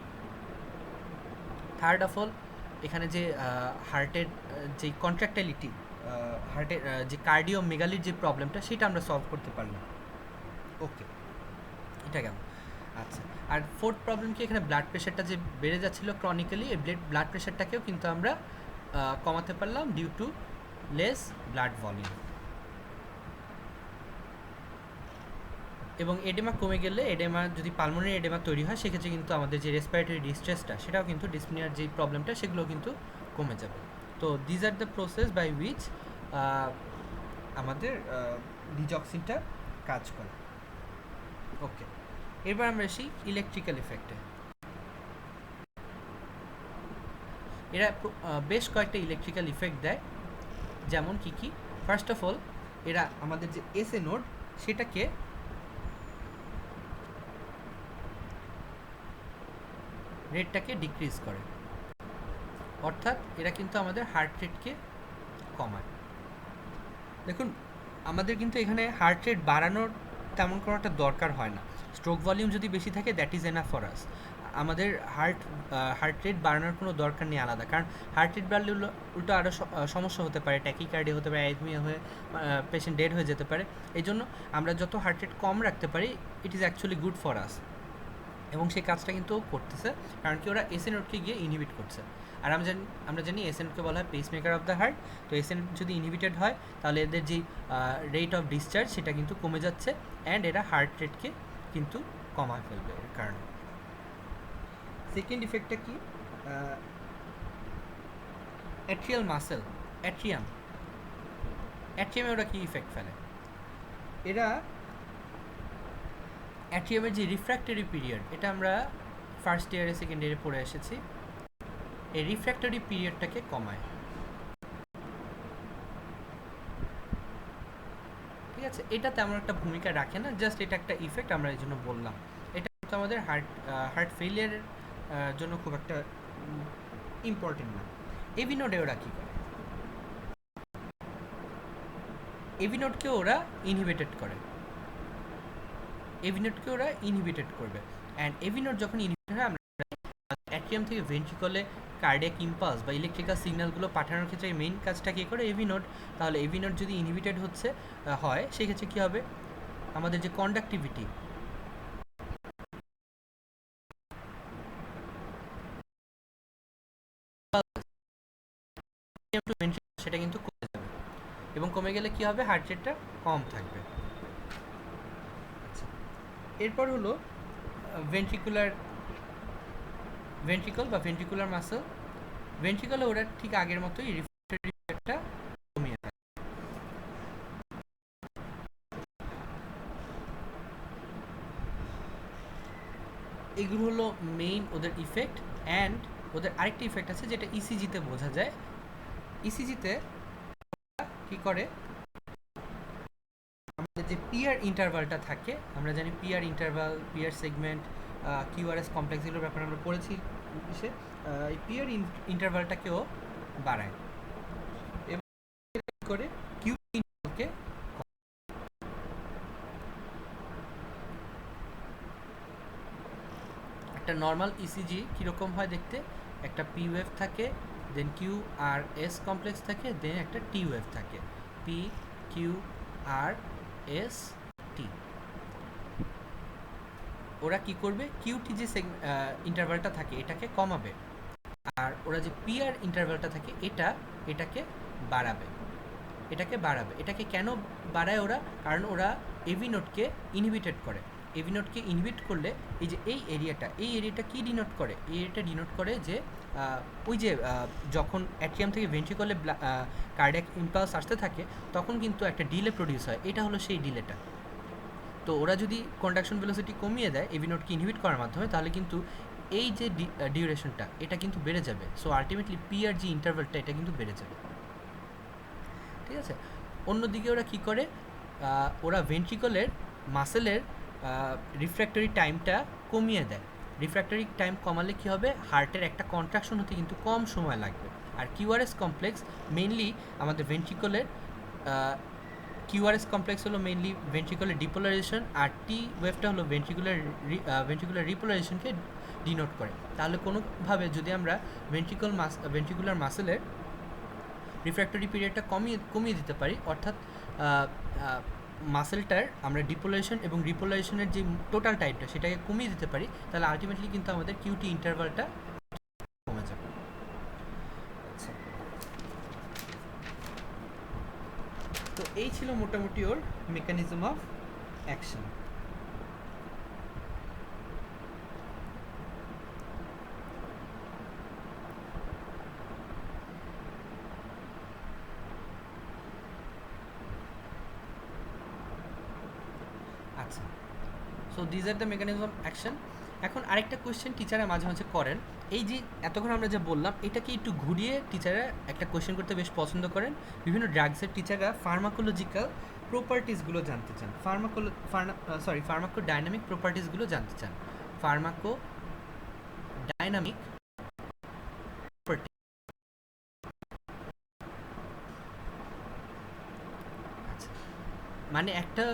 থার্ড অফ অল, এখানে যে হার্টের যে কন্ট্রাক্টাইলিটি, হার্টের যে কার্ডিওমেগালির যে প্রবলেমটা, সেটা আমরা সলভ করতে পারলাম। ওকে, এটা কেমন? আচ্ছা, আর ফোর্থ প্রবলেম কি, এখানে ব্লাড প্রেশারটা যে বেড়ে যাচ্ছিল ক্রনিক্যালি, এই ব্লাড প্রেশারটাকেও কিন্তু আমরা কমাতে পারলাম due to less blood volume. এবং এডেমা কমে গেলে, এডেমা যদি পালমোনারি এডেমা তৈরি হয়, সেক্ষেত্রে কিন্তু আমাদের যে রেসপিরেটরি ডিস্ট্রেসটা, সেটাও কিন্তু ডিসপনিয়ার যে প্রবলেমটা, সেগুলো কিন্তু কমে যাবে। তো these are the process by which আমাদের ডিজক্সিনটা কাজ করে। ওকে, এবার আমরা আসি ইলেকট্রিক্যাল ইফেক্টে। এরা বেশ কয়েকটা ইলেকট্রিক্যাল ইফেক্ট দেয়, যেমন কি কি, ফার্স্ট অফ অল, এরা আমাদের যে এসএ নোড সেটাকে রেটটাকে ডিক্রিজ করে, অর্থাৎ এরা কিন্তু আমাদের হার্ট রেটকে কমায়। দেখুন, আমাদের কিন্তু এখানে হার্ট রেট বাড়ানোর তেমন কোনো একটা দরকার হয় না। স্ট্রোক ভলিউম যদি বেশি থাকে, that is enough for us. আমাদের হার্ট রেট বাড়ানোর কোনো দরকার নেই আলাদা, কারণ হার্ট রেট বাড়লে উল্টো আরও সমস্যা হতে পারে, ট্যাকিকার্ডিয়া হতে পারে, অ্যারিথমিয়া হয়ে পেশেন্ট ডেড হয়ে যেতে পারে। এই জন্য আমরা যত হার্ট রেট কম রাখতে পারি, it is actually good for us. এবং সেই কাজটা কিন্তু করতেছে, কারণ কি, ওরা এসএ নোডকে গিয়ে ইনহিবিট করছে। আর আমরা জানি এসএ নোডকে বলা হয় পেসমেকার অফ দ্য হার্ট। তো এসএ নোড যদি ইনহিবিটেড হয়, তাহলে এদের যে রেট অফ ডিসচার্জ সেটা কিন্তু কমে যাচ্ছে, অ্যান্ড এরা হার্ট রেটকে কিন্তু কমায় ফেলবে এর কারণে। সেকেন্ড ইফেক্টটা কি, অ্যাট্রিয়াল মাসেল, অ্যাট্রিয়ামে ওরা কি ইফেক্ট ফেলে, এরা অ্যাট্রিয়ামের যে রিফ্র্যাক্টরি পিরিয়ড, এটা আমরা ফার্স্ট ইয়ারে সেকেন্ড ইয়ারে পড়ে এসেছি, এই রিফ্র্যাক্টরি পিরিয়ডটাকে কমায়। ঠিক ঠিক আছে, এটা তেমন একটা ভূমিকা রাখে না, জাস্ট এটা একটা ইফেক্ট, আমরা এই জন্য বললাম। এটা কিন্তু আমাদের হার্ট ফেলিয়ারের জন্য খুব একটা ইম্পর্টেন্ট না। এভি নোডে ওরা কী করে? এভি নোডকে ওরা ইনহিবিটেড করে, এভি নোডকে ওরা ইনহিবিটেড করবে। অ্যান্ড এভি নোড যখন ইনহিবিটেড হয়, আমরা অ্যাট্রিয়াম থেকে ভেন্ট্রিকলে কার্ডিয়াক ইম্পালস বা ইলেকট্রিক্যাল সিগন্যালগুলো পাঠানোর ক্ষেত্রে মেইন কাজটা কী করে? AV node. তাহলে এভি নোড যদি ইনহিবিটেড হয় সেক্ষেত্রে কী হবে? আমাদের যে কন্ডাক্টিভিটি, সেটা কিন্তু কমে যাবে, এবং কমে গেলে কী হবে? হার্ট রেটটা কম থাকবে। এরপর হলো ভেন্ট্রিকল বা ভেন্ট্রিকুলার মাসল। ভেন্ট্রিকলে ওরা ঠিক আগের মতোই রিফ্লেক্টরি ইফেক্টটা কমিয়ে দেয়। এগুলো হলো মেইন ওদের ইফেক্ট। অ্যান্ড ওদের আরেকটা ইফেক্ট আছে যেটা ইসিজিতে বোঝা যায়। ইসিজিতে কি করে? আমাদের যে পিয়ার ইন্টারভালটা থাকে, আমরা জানি P R interval, P R segment, QRS complex, এগুলোর ব্যাপারে আমরা পড়েছি। এই পিয়ার ইন্টারভালটাকেও বাড়ায় এবং করে কিউ ইন্টারভালকে। একটা নর্মাল ইসিজি কীরকম হয় দেখতে? একটা পি ওয়েভ থাকে, দেন কিউ আর এস কমপ্লেক্স থাকে, দেন একটা টি ওয়েভ থাকে, P Q R S T. ওরা কি করবে? কিউটি যে ইন্টারভালটা থাকে এটাকে কমাবে, আর ওরা যে পিআর ইন্টারভালটা থাকে এটাকে বাড়াবে। এটাকে কেন বাড়ায় ওরা? কারণ ওরা এভি নোডকে ইনহিবিটেড করে। এভি নোডকে ইনহিবিট করলে এই এরিয়াটা কি ডিনোট করে? এই এরিয়াটা ডিনোট করে যে ওই যে যখন অ্যাট্রিয়াম থেকে ভেন্ট্রিকলে কার্ডিয়াক ইম্পালস আসতে থাকে তখন কিন্তু একটা ডিলে প্রডিউস হয়, এটা হলো সেই ডিলেটা। তো ওরা যদি কন্ডাকশন ভেলোসিটি কমিয়ে দেয় এভি নোডকে ইনহিবিট করার মাধ্যমে, তাহলে কিন্তু এই যে ডিউরেশনটা এটা কিন্তু বেড়ে যাবে। সো আলটিমেটলি পিআর যে ইন্টারভালটা এটা কিন্তু বেড়ে যাবে। ঠিক আছে, অন্যদিকে ওরা কি করে? ওরা ভেন্ট্রিকলের মাসেলের রিফ্র্যাক্টরি টাইমটা কমিয়ে দেয়। রিফ্র্যাক্টরি টাইম কমালে কি হবে? হার্টের একটা কন্ট্রাকশন হতে কিন্তু কম সময় লাগবে। আর কিউআরএস কমপ্লেক্স মেইনলি আমাদের ভেন্ট্রিকলের কিউআরএস কমপ্লেক্স হলো মেইনলি ভেন্ট্রিকুলার ডিপোলারাইজেশন, আর টি ওয়েভটা হলো ভেন্ট্রিকুলার রিপোলারাইজেশনকে ডিনোট করে। তাহলে কোনোভাবে যদি আমরা ভেন্ট্রিকুলার মাসেলের রিফ্র্যাক্টরি পিরিয়ডটা কমিয়ে দিতে পারি, অর্থাৎ মাসেলটার আমরা ডিপোলারাইজেশন এবং রিপোলারাইজেশনের যে টোটাল টাইমটা সেটাকে কমিয়ে দিতে পারি, তাহলে আলটিমেটলি কিন্তু আমাদের কিউটি ইন্টারভালটা কমে যাবে। তো এই ছিল মোটামুটি ওর মেকানিজম অফ অ্যাকশন। আচ্ছা, so these are the mechanism of action. এখন আরেকটা কোয়েশ্চেন টিচাররা মাঝে মাঝে করেন, এই যে এতক্ষণ আমরা যা বললাম এটাকে একটু ঘুরিয়ে টিচাররা একটা কোয়েশ্চেন করতে বেশ পছন্দ করেন। বিভিন্ন ড্রাগসের টিচাররা ফার্মাকোলজিক্যাল প্রপার্টিসগুলো জানতে চান, ফার্মাকো ডাইনামিক প্রপার্টিসগুলো জানতে চান। ফার্মাকো ডাইনামিক প্রপার্টি, মানে একটা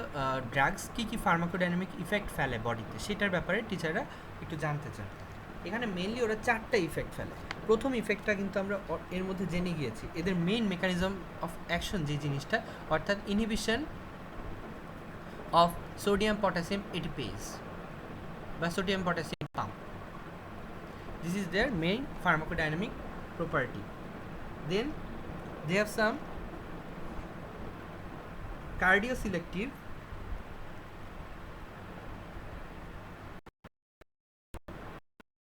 ড্রাগস কী ফার্মাকোডাইনামিক ইফেক্ট ফেলে বডিতে, সেটার ব্যাপারে টিচাররা একটু জানতে চান। এখানে মেইনলি ওরা 4টা ইফেক্ট ফেলে। প্রথম ইফেক্টটা কিন্তু আমরা এর মধ্যে জেনে গিয়েছি, এদের মেইন মেকানিজম অফ অ্যাকশন যে জিনিসটা, অর্থাৎ ইনহিবিশন অফ সোডিয়াম পটাসিয়াম এটিপেজ বা sodium potassium pump. This is there main pharmacodynamic property. Then they have some cardioselective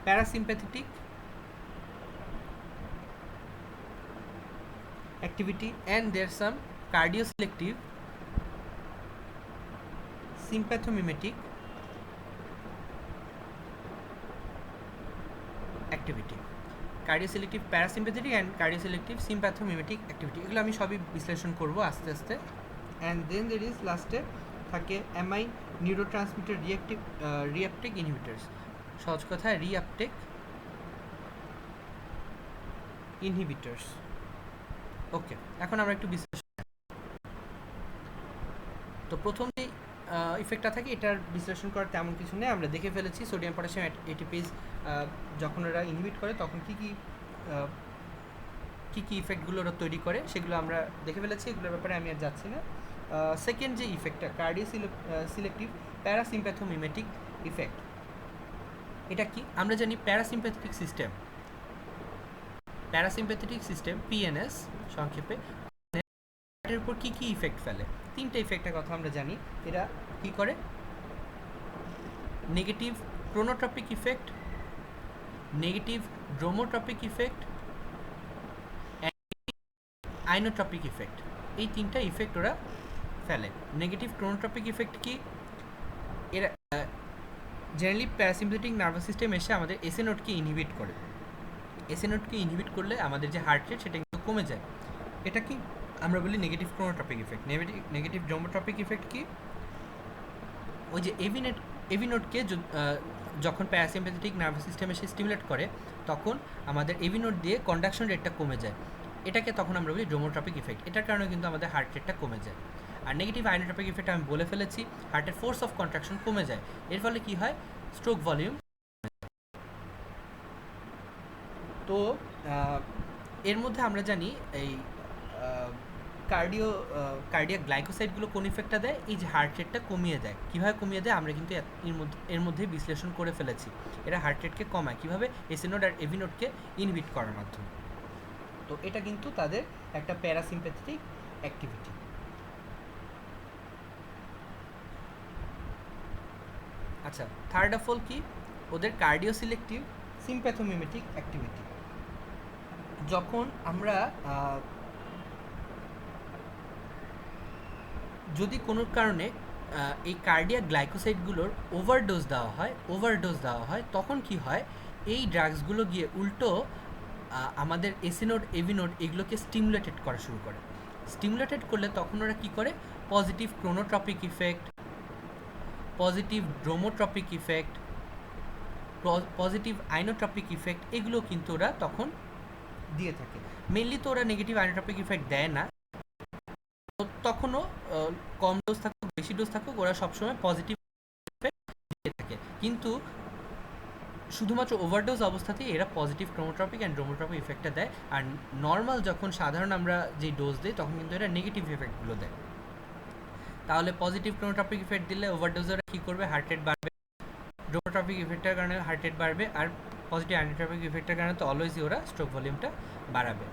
parasympathetic activity, and there's some cardioselective sympathomimetic activity. Cardioselective parasympathetic and cardioselective sympathomimetic activity, এগুলো আমি সবই বিশ্লেষণ করব আস্তে আস্তে। And then there is লাস্টে থাকে amine neurotransmitter রিঅ্যাপটেক inhibitors, সহজ কথায় রিঅ্যাপটেক ইনহিবিটার্স। ওকে, এখন আমরা একটু বিশ্লেষণ। তো প্রথম যে ইফেক্টটা থাকে এটার বিশ্লেষণ করার তেমন কিছু নেই, আমরা দেখে ফেলেছি সোডিয়াম পটাশিয়াম এটিপিজ যখন ওরা ইনহিবিট করে তখন কী কী ইফেক্টগুলো ওরা তৈরি করে সেগুলো আমরা দেখে ফেলেছি, এগুলোর ব্যাপারে আমি আর যাচ্ছি না। সেকেন্ড যে ইফেক্টটা কার্ডিও সিলেক্টিভ প্যারাসিম্প্যাথোমিমেটিক ইফেক্ট, এটা কি আমরা জানি প্যারাসিম্প্যাথেটিক সিস্টেম পিএনএস সংক্ষেপে এর উপর কী কী ইফেক্ট ফেলে, তিনটে ইফেক্টের কথা আমরা জানি। এরা কি করে, negative chronotropic effect, negative dromotropic effect, inotropic effect, এই তিনটা ইফেক্ট ওরা ফেলে। নেগেটিভ ক্রোনোট্রপিক ইফেক্ট কি, এরা জেনারেলি প্যারাসিম্প্যাথেটিক নার্ভাস সিস্টেম এসে আমাদের এসএ নোটকে ইনহিবিট করে। এসএ নোটকে ইনহিবিট করলে আমাদের যে হার্ট রেট সেটা কিন্তু কমে যায়, এটা কি আমরা বলি negative chronotropic effect. Negative dromotropic effect কি, ওই যে এভি নোটকে যখন প্যারাসিম্প্যাথেটিক নার্ভাস সিস্টেম এসে স্টিমুলেট করে তখন আমাদের এভি নোট দিয়ে কন্ডাকশন রেটটা কমে যায়, এটাকে তখন আমরা বলি ড্রোমোট্রপিক ইফেক্ট। এটার কারণে কিন্তু আমাদের হার্ট রেটটা কমে যায়। আর নেগেটিভ আইনোট্রপিক ইফেক্ট আমি বলে ফেলেছি, হার্টের ফোর্স অফ কন্ট্রাকশন কমে যায়, এর ফলে কি হয়, স্ট্রোক ভলিউম। তো এর মধ্যে আমরা জানি এই কার্ডিয়াক গ্লাইকোসাইডগুলো কোন ইফেক্টটা দেয়, এই যে হার্ট রেটটা কমিয়ে দেয়। কীভাবে কমিয়ে দেয় আমরা কিন্তু এর মধ্যে বিশ্লেষণ করে ফেলেছি। এরা হার্ট রেটকে কমায় কীভাবে, এসএ নোড আর এভি নোডকে ইনহিবিট করার মাধ্যমে। তো এটা কিন্তু তাদের একটা প্যারাসিম্প্যাথেটিক অ্যাক্টিভিটি। আচ্ছা, থার্ড অফ অল কি, ওদের কার্ডিও সিলেক্টিভ সিম্প্যাথোমিমেটিক অ্যাক্টিভিটি। যখন আমরা যদি কোনো কারণে এই কার্ডিয়াক গ্লাইকোসাইডগুলোর ওভারডোজ দেওয়া হয় তখন কি হয়, এই ড্রাগসগুলো গিয়ে উল্টো আমাদের এসি নোড এভি নোড এগুলোকে স্টিমুলেটেড করা শুরু করে। স্টিমুলেটেড করলে তখন ওরা কী করে, positive chronotropic effect, positive dromotropic effect, positive inotropic effect এগুলো কিন্তু ওরা তখন দিয়ে থাকে। মেনলি তো ওরা নেগেটিভ আইনোট্রপিক ইফেক্ট দেয় না, তখনও কম ডোজ থাকুক বেশি ডোজ থাকুক ওরা সবসময় পজিটিভ ইফেক্ট দিয়ে থাকে, কিন্তু শুধুমাত্র ওভারডোজ অবস্থাতেই এরা পজিটিভ ক্রোমোট্রপিক অ্যান্ড ড্রোমোট্রপিক ইফেক্টটা দেয়। আর নর্মাল যখন সাধারণ আমরা যে ডোজ দিই তখন কিন্তু এরা নেগেটিভ ইফেক্টগুলো দেয়। তাহলে পজিটিভ ক্রোমোট্রপিক ইফেক্ট দিলে ওভারডোজেরা কী করবে, হার্ট রেট বাড়বে, ড্রোমোট্রপিক ইফেক্টের কারণে হার্ট রেট বাড়বে, আর পজিটিভ আইনোট্রপিক ইফেক্টের কারণে তো অলওয়েজই ওরা স্ট্রোক ভলিউমটা বাড়াবে।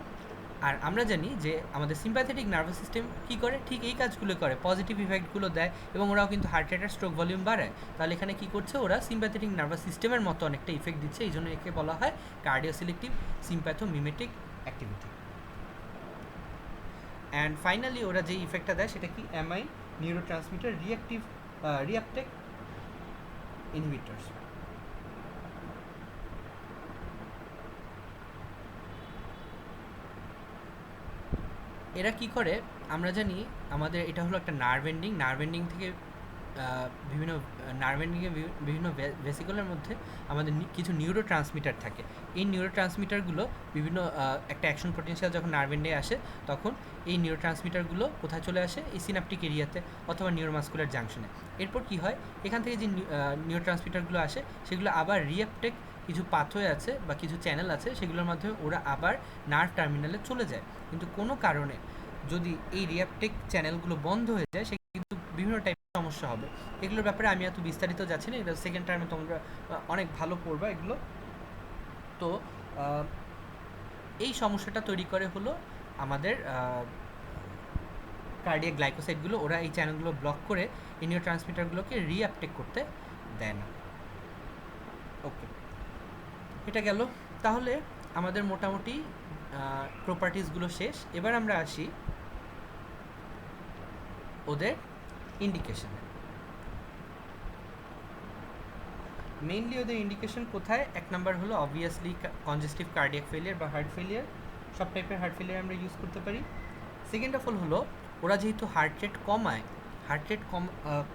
আর আমরা জানি যে আমাদের সিম্প্যাথেটিক নার্ভাস সিস্টেম কী করে, ঠিক এই কাজগুলো করে, পজিটিভ ইফেক্টগুলো দেয় এবং ওরাও কিন্তু হার্ট রেট আর স্ট্রোক ভলিউম বাড়ায়। তাহলে এখানে কী করছে, ওরা সিম্প্যাথেটিক নার্ভাস সিস্টেমের মতো অনেকটা ইফেক্ট দিচ্ছে, এই জন্য একে বলা হয় cardio selective sympathomimetic activity. And finally ওরা যে ইফেক্টটা দেয় সেটা কি, অ্যামাইন নিউরোট্রান্সমিটার রিঅ্যাপটেক ইনহিবিটর্স। এরা কি করে আমরা জানি, আমাদের এটা হলো একটা নার্ভ এন্ডিং থেকে বিভিন্ন ভেসিকলের মধ্যে আমাদের কিছু নিউরো ট্রান্সমিটার থাকে। এই নিউরো ট্রান্সমিটারগুলো বিভিন্ন একটা অ্যাকশন পোটেনশিয়াল যখন নার্ভ এন্ডে আসে তখন এই নিউরো ট্রান্সমিটারগুলো কোথায় চলে আসে, এই সিনাপটিক এরিয়াতে অথবা নিউরোমাস্কুলার জাংশনে। এরপর কি হয়, এখান থেকে যে নিউরো ট্রান্সমিটারগুলো আসে সেগুলো আবার রিঅ্যাপটেক কিছু পাথওয়ে আছে বা কিছু চ্যানেল আছে, সেগুলোর মাধ্যমে ওরা আবার নার্ভ টার্মিনালে চলে যায়। কিন্তু কোনো কারণে যদি এই রিঅ্যাপটেক চ্যানেলগুলো বন্ধ হয়ে যায় সে কিন্তু বিভিন্ন টাইপের সমস্যা হবে। এগুলোর ব্যাপারে আমি এত বিস্তারিত যাচ্ছি না, এটা সেকেন্ড টার্মে তোমরা অনেক ভালো পড়বা এগুলো। তো এই সমস্যাটা তৈরি করে হলো আমাদের কার্ডিয়াক গ্লাইকোসাইডগুলো, ওরা এই চ্যানেলগুলো ব্লক করে এই নিউরো ট্রান্সমিটারগুলোকে রিঅ্যাপটেক করতে দেয় না। ওকে, এটা গেল। তাহলে আমাদের মোটামুটি প্রপার্টিসগুলো শেষ। এবার আমরা আসি ওদের ইন্ডিকেশনে। মেইনলি ওদের ইন্ডিকেশন কোথায়, এক নাম্বার হলো অবভিয়াসলি কনজেস্টিভ কার্ডিয়াক ফেলিয়ার বা হার্ট ফেলিয়ার, সব টাইপের হার্ট ফেলিয়ার আমরা ইউজ করতে পারি। সেকেন্ড অফ অল হলো ওরা যেহেতু হার্ট রেট কমায়, হার্ট রেট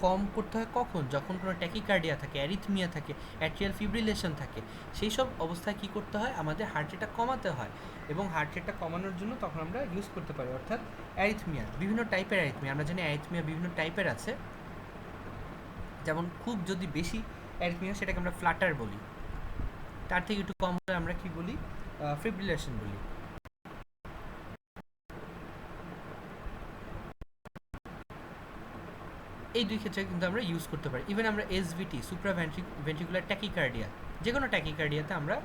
কম করতে হয় কখন? যখন কোনো ট্যাকিকার্ডিয়া থাকে, অ্যারিথমিয়া থাকে, অ্যাট্রিয়াল ফিব্রিলেশন থাকে, সেই সব অবস্থায় কী করতে হয়? আমাদের হার্ট রেটটা কমাতে হয়। এবং হার্ট রেটটা কমানোর জন্য তখন আমরা ইউজ করতে পারি, অর্থাৎ অ্যারিথমিয়া, বিভিন্ন টাইপের অ্যারিথমিয়া। আমরা জানি অ্যারিথমিয়া বিভিন্ন টাইপের আছে, যেমন খুব যদি বেশি অ্যারিথমিয়া সেটাকে আমরা ফ্লাটার বলি, তার থেকে একটু কম হলে আমরা কি বলি? ফিব্রিলেশন বলি। এই দুই ক্ষেত্রে কিন্তু আমরা ইউজ করতে পারি। ইভেন আমরা এসভিটি, সুপ্রা ভেন্ট্রিকুলার ট্যাকিকার্ডিয়া, যে কোনো ট্যাকিকার্ডিয়াতে আমরা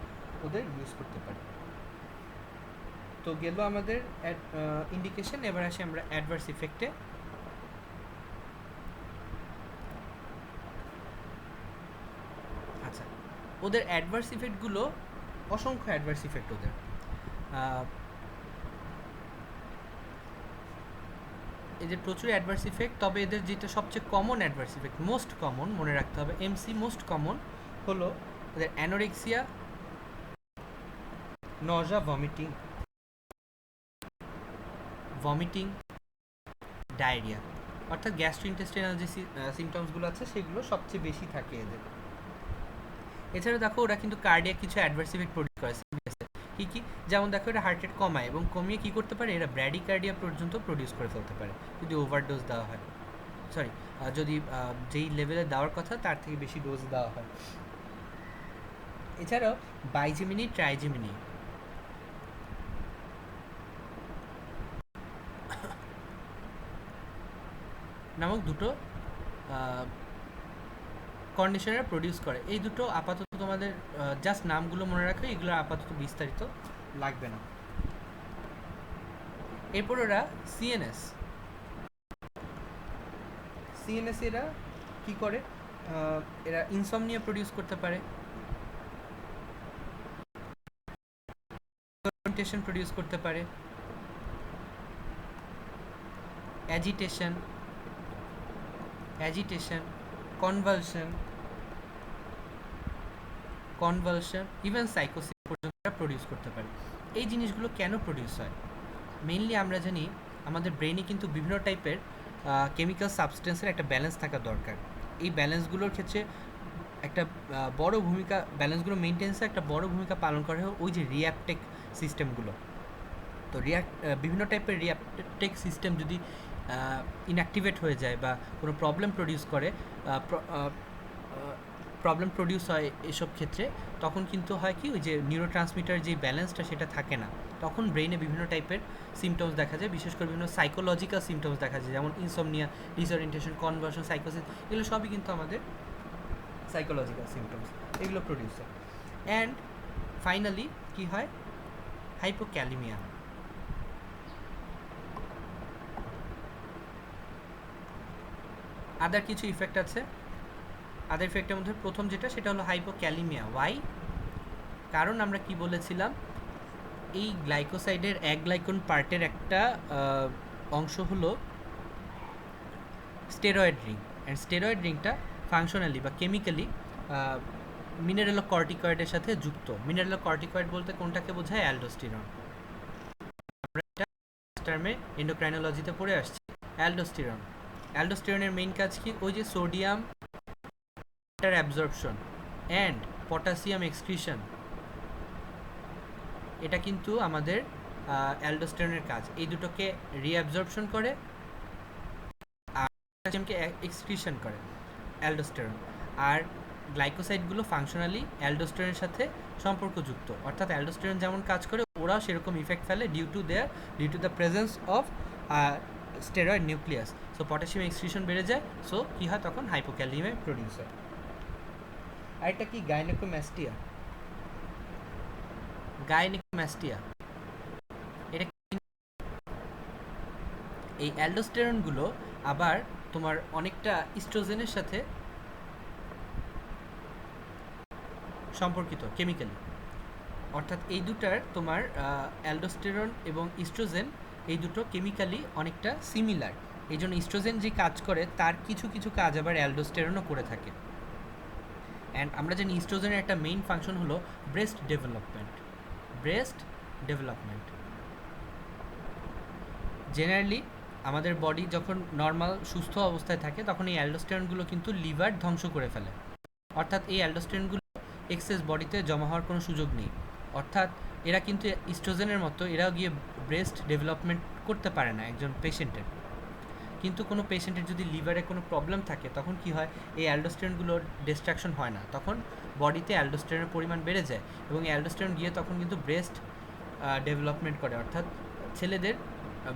ওদের ইউজ করতে পারি। তো গেল আমাদের ইন্ডিকেশন, এবার আসি আমরা অ্যাডভার্স ইফেক্টে। আচ্ছা, ওদের অ্যাডভার্স ইফেক্টগুলো অসংখ্য অ্যাডভার্স ইফেক্ট ওদের। এদের প্রচুর অ্যাডভার্স ইফেক্ট, তবে এদের যেটা সবচেয়ে common adverse effect, most common, মনে রাখতে হবে এমসি, মোস্ট কমন হলো এদের অ্যানোরেক্সিয়া, নজা, ভমিটিং, ডায়রিয়া, অর্থাৎ গ্যাস্ট্রোইন্টেস্টাইনাল যে সিমটমসগুলো আছে সেগুলো সবচেয়ে বেশি থাকে এদের। এছাড়া দেখো ওরা কিন্তু কার্ডিয়াক কিছু অ্যাডভার্স ইফেক্ট প্রডিউস করে সিবিএসে। কী কী? যেমন দেখো এটা হার্ট রেট কমায়, এবং কমিয়ে কী করতে পারে? এরা ব্র্যাডিকার্ডিয়া পর্যন্ত প্রডিউস করে ফেলতে পারে যদি ওভারডোজ দেওয়া হয়, সরি, যদি যেই লেভেলে দেওয়ার কথা তার থেকে বেশি ডোজ দেওয়া হয়। এছাড়াও বাইজিমিনি, ট্রাইজিমিনি নামক দুটো কন্ডিশনার প্রডিউস করে। এই দুটো আপাতত তোমাদের জাস্ট নামগুলো মনে রাখো, এগুলো আপাতত বিস্তারিত লাগবে না। এরপর ওরা সিএনএস এরা কি করে? এরা ইনসমনিয়া প্রডিউস করতে পারে, ডিসঅরিয়েন্টেশন প্রডিউস করতে পারে, অ্যাজিটেশন, কনভালশন, ইভেন সাইকোসিস পর্যন্ত প্রডিউস করতে পারে। এই জিনিসগুলো কেন প্রডিউস হয়? মেইনলি আমরা জানি আমাদের ব্রেনে কিন্তু বিভিন্ন টাইপের কেমিক্যাল সাবস্টেন্সের একটা ব্যালেন্স থাকা দরকার। এই ব্যালেন্সগুলোর ক্ষেত্রে একটা বড় ভূমিকা, ব্যালেন্সগুলো মেনটেন্সে একটা বড় ভূমিকা পালন করে ওই যে রিঅ্যাপটেক সিস্টেমগুলো। তো বিভিন্ন টাইপের রিঅ্যাপটেক সিস্টেম যদি ইনঅ্যাক্টিভেট হয়ে যায় বা কোনো প্রবলেম প্রডিউস হয় এসব ক্ষেত্রে, তখন কিন্তু হয় কি, ওই যে নিউরোট্রান্সমিটার যে ব্যালেন্সটা সেটা থাকে না, তখন ব্রেনে বিভিন্ন টাইপের সিমটমস দেখা যায়, বিশেষ করে বিভিন্ন সাইকোলজিক্যাল সিমটমস দেখা যায়, যেমন ইনসমনিয়া, ডিসঅরিয়েন্টেশন, কনভার্সন, সাইকোসিস, এগুলো সবই কিন্তু আমাদের সাইকোলজিক্যাল সিমটমস, এগুলো প্রডিউস হয়। অ্যান্ড ফাইনালি কি হয়? হাইপোক্যালিমিয়া। আদার কিছু ইফেক্ট আছে। আদার ইফেক্টের মধ্যে প্রথম যেটা, সেটা হলো হাইপোক্যালিমিয়া। ওয়াই? কারণ আমরা কি বলেছিলাম, এই গ্লাইকোসাইডের গ্লাইকন পার্টের একটা অংশ হলো স্টেরয়েড রিং, অ্যান্ড স্টেরয়েড রিংটা ফাংশনালি বা কেমিক্যালি মিনারেলোকর্টিকয়েডের সাথে যুক্ত। মিনারেলোকর্টিকয়েড বলতে কোনটাকে বোঝায়? অ্যালডোস্টেরন। আমরা এটা টার্মে এন্ডোক্রাইনোলজিতে পড়ে আসছি। অ্যালডোস্টেরনের মেইন কাজ কি? ওই যে sodium absorption and potassium excretion, এটা কিন্তু আমাদের অ্যালডোস্টেরনের কাজ। এই দুটোকে রিঅ্যাবজর্পশন করে আর পটাশিয়ামকে এক্সক্রিশন করে অ্যালডোস্টেরন। আর গ্লাইকোসাইডগুলো ফাংশনালি অ্যালডোস্টেরনের সাথে সম্পর্কযুক্ত, অর্থাৎ অ্যালডোস্টেরন যেমন কাজ করে ওরাও সেরকম ইফেক্ট ফেলে due to the presence of steroid nucleus. So potassium excretion বেড়ে যায়, সো কী হয়? তখন হাইপোক্যালিমিয়া প্রডিউস হয়। আর এটা কি? গাইনেকোম্যাস্টিয়া। এটা এই অ্যালডোস্টেরনগুলো আবার তোমার অনেকটা ইস্ট্রোজেনের সাথে সম্পর্কিত কেমিক্যালি, অর্থাৎ এই দুটার তোমার অ্যালডোস্টেরন এবং ইস্ট্রোজেন, এই দুটো কেমিক্যালি অনেকটা সিমিলার। এই জন্য ইস্ট্রোজেন যে কাজ করে তার কিছু কিছু কাজ আবার অ্যালডোস্টেরনও করে থাকে। অ্যান্ড আমরা জানি ইস্ট্রোজেনের একটা মেইন ফাংশন হলো ব্রেস্ট ডেভেলপমেন্ট। জেনারেলি আমাদের বডি যখন নর্মাল সুস্থ অবস্থায় থাকে তখন এই অ্যালডোস্টেরনগুলো কিন্তু লিভার ধ্বংস করে ফেলে, অর্থাৎ এই অ্যালডোস্টেরনগুলো এক্সেস বডিতে জমা হওয়ার কোনো সুযোগ নেই। অর্থাৎ এরা কিন্তু ইস্ট্রোজেনের মতো এরাও গিয়ে ব্রেস্ট ডেভেলপমেন্ট করতে পারে না একজন পেশেন্টের। কিন্তু কোনো পেশেন্টের যদি লিভারে কোনো প্রবলেম থাকে তখন কি হয়, এই অ্যালডোস্টেরনগুলোর ডিস্ট্রাকশন হয় না, তখন বডিতে অ্যালডোস্টেরনের পরিমাণ বেড়ে যায় এবং এই অ্যালডোস্টেরন গিয়ে তখন কিন্তু ব্রেস্ট ডেভেলপমেন্ট করে, অর্থাৎ ছেলেদের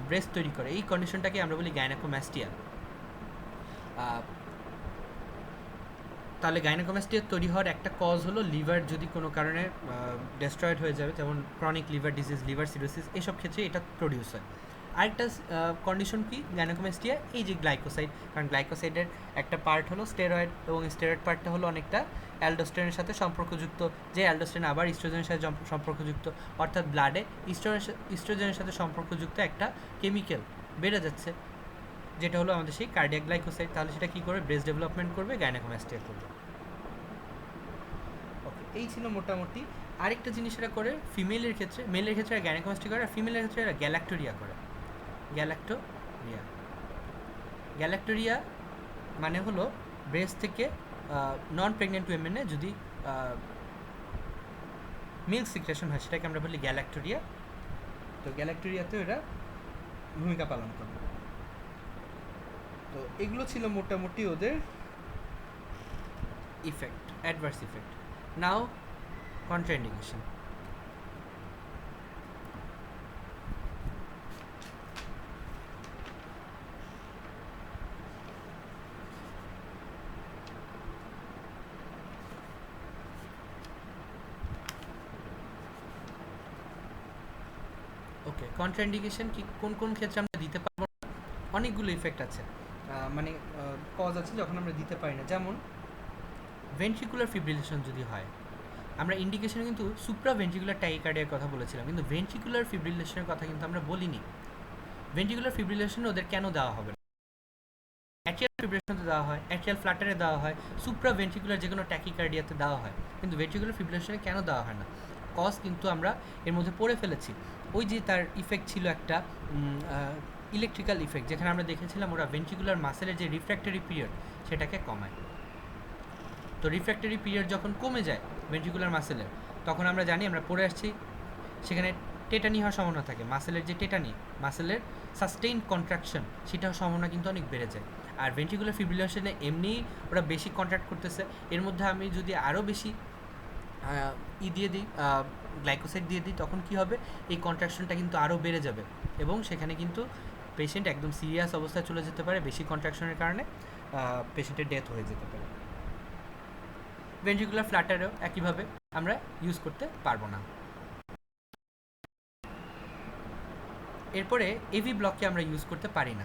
ব্রেস্ট তৈরি করে। এই কন্ডিশনটাকে আমরা বলি গাইনেকোম্যাস্টিয়া। তাহলে গাইনেকোম্যাস্টিয়া তৈরি হওয়ার একটা কজ হলো লিভার যদি কোনো কারণে ডেস্ট্রয়েড হয়ে যাবে, যেমন chronic liver disease, liver cirrhosis, এইসব ক্ষেত্রে এটা প্রডিউস হয়। আরেকটা কন্ডিশন কি গাইনেকোম্যাস্টিয়া, এই যে গ্লাইকোসাইড, কারণ গ্লাইকোসাইডের একটা পার্ট হলো স্টেরয়েড এবং স্টেরয়েড পার্টটা হলো অনেকটা অ্যালডোস্টেরনের সাথে সম্পর্কযুক্ত, যে অ্যালডোস্টেরন আবার ইস্ট্রোজেনের সাথে সম্পর্কযুক্ত, অর্থাৎ ব্লাডে ইস্ট্রোজেনের সাথে সম্পর্কযুক্ত একটা কেমিক্যাল বেড়ে যাচ্ছে, যেটা হলো আমাদের সেই কার্ডিয়াক গ্লাইকোসাইড। তাহলে সেটা কী করবে, ব্রেস্ট ডেভেলপমেন্ট করবে, গাইনেকোম্যাস্টিয়া করবে। ওকে, এই ছিল মোটামুটি। আরেকটা জিনিস এরা করে ফিমেলের ক্ষেত্রে, মেলের ক্ষেত্রে এরা গাইনেকোম্যাস্টিয়া করে, আর ফিমেলের ক্ষেত্রে এরা গ্যালাক্টোরিয়া করে। গ্যালাক্টোরিয়া, গ্যালাক্টোরিয়া মানে হলো ব্রেস্ট থেকে নন প্রেগনেন্ট উইমেনে যদি মিল্ক সিক্রেশন হয় সেটাকে আমরা বলি গ্যালাক্টোরিয়া। তো গ্যালাক্টোরিয়াতে এরা ভূমিকা পালন করে। তো এগুলো ছিল মোটামুটি ওদের ইফেক্ট, অ্যাডভার্স ইফেক্ট। নাও কন্ট্রাইন্ডিকেশন। ওকে, কন্ট্রাইন্ডিকেশন কি কোন কোন ক্ষেত্রে আমরা দিতে পারবো না? অনেকগুলো ইফেক্ট আছে, মানে কজ আছে যখন আমরা দিতে পারি না। যেমন ভেন্ট্রিকুলার ফিব্রিলেশন যদি হয়, আমরা ইন্ডিকেশনে কিন্তু সুপ্রা ভেন্ট্রিকুলার টাইকার্ডিয়ার কথা বলেছিলাম, কিন্তু ভেন্ট্রিকুলার ফিব্রিলেশনের কথা কিন্তু আমরা বলিনি। ভেন্ট্রিকুলার ফিব্রিলেশন ওদের কেন দেওয়া হবে না? অ্যাট্রিয়াল ফিব্রিলেশনে দেওয়া হয়, অ্যাট্রিয়াল ফ্লাটারে দেওয়া হয়, সুপ্রা ভেন্ট্রিকুলার যে কোনো ট্যাকিকার্ডিয়াতে দেওয়া হয়, কিন্তু ভেন্ট্রিকুলার ফিব্রিলেশনে কেন দেওয়া হয় না? কজ কিন্তু আমরা এর মধ্যে পড়ে ফেলেছি। ওই যে তার ইফেক্ট ছিল একটা ইলেকট্রিক্যাল ইফেক্ট, যেখানে আমরা দেখেছিলাম ওরা ভেন্ট্রিকুলার মাসেলের যে রিফ্র্যাক্টরি পিরিয়ড সেটাকে কমায়। তো রিফ্র্যাক্টরি পিরিয়ড যখন কমে যায় ভেন্ট্রিকুলার মাসেলের, তখন আমরা জানি, আমরা পড়ে আসছি, সেখানে টেটানি হওয়ার সম্ভাবনা থাকে। মাসেলের যে টেটানি, মাসেলের সাস্টেইন কন্ট্রাকশন, সেটার সম্ভাবনা কিন্তু অনেক বেড়ে যায়। আর ভেন্ট্রিকুলার ফিব্রিলেশনে এমনিই ওরা বেশি কন্ট্রাক্ট করতেছে, এর মধ্যে আমি যদি আরও বেশি দিয়ে দিই, গ্লাইকোসাইড দিয়ে দিই, তখন কি হবে, এই কন্ট্রাকশনটা কিন্তু আরও বেড়ে যাবে এবং সেখানে কিন্তু পেশেন্ট একদম সিরিয়াস অবস্থায় চলে যেতে পারে। বেশি কন্ট্রাকশনের কারণে পেশেন্টের ডেথ হয়ে যেতে পারে। ভেন্ট্রিকুলার ফ্ল্যাটারেও একইভাবে আমরা ইউজ করতে পারবো না। এরপরে এভি ব্লককে আমরা ইউজ করতে পারি না।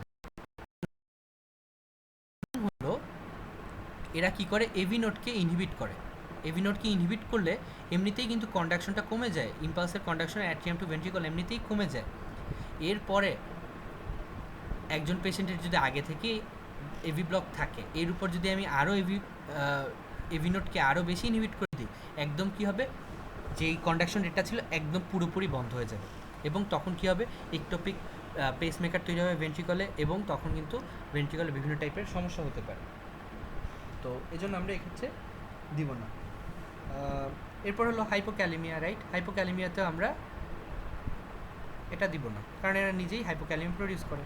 হলো এরা কি করে, এভি নোটকে ইনহিবিট করে। এভি নোটকে ইনহিবিট করলে এমনিতেই কিন্তু কন্ডাকশনটা কমে যায়, ইম্পালসের কন্ডাকশন অ্যাট্রিয়াম টু ভেন্ট্রিকল এমনিতেই কমে যায়। এরপরে একজন পেশেন্টের যদি আগে থেকেই এভি ব্লক থাকে, এর উপর যদি আমি আরও এভি নোটকে আরও বেশি ইনহিবিট করে দিই, একদম কি হবে, যেই কন্ডাকশন রেটটা ছিল একদম পুরোপুরি বন্ধ হয়ে যাবে এবং তখন কি হবে, একটোপিক পেসমেকার তৈরি হবে ভেন্ট্রিকলে এবং তখন কিন্তু ভেন্ট্রিকলে বিভিন্ন টাইপের সমস্যা হতে পারে। তো এই জন্য আমরা এক্ষেত্রে দিব না। এরপর হলো হাইপোক্যালেমিয়া, রাইট? হাইপোক্যালেমিয়াতে আমরা এটা দিব না, কারণ এরা নিজেই হাইপোক্যালেমিয়া প্রডিউস করে।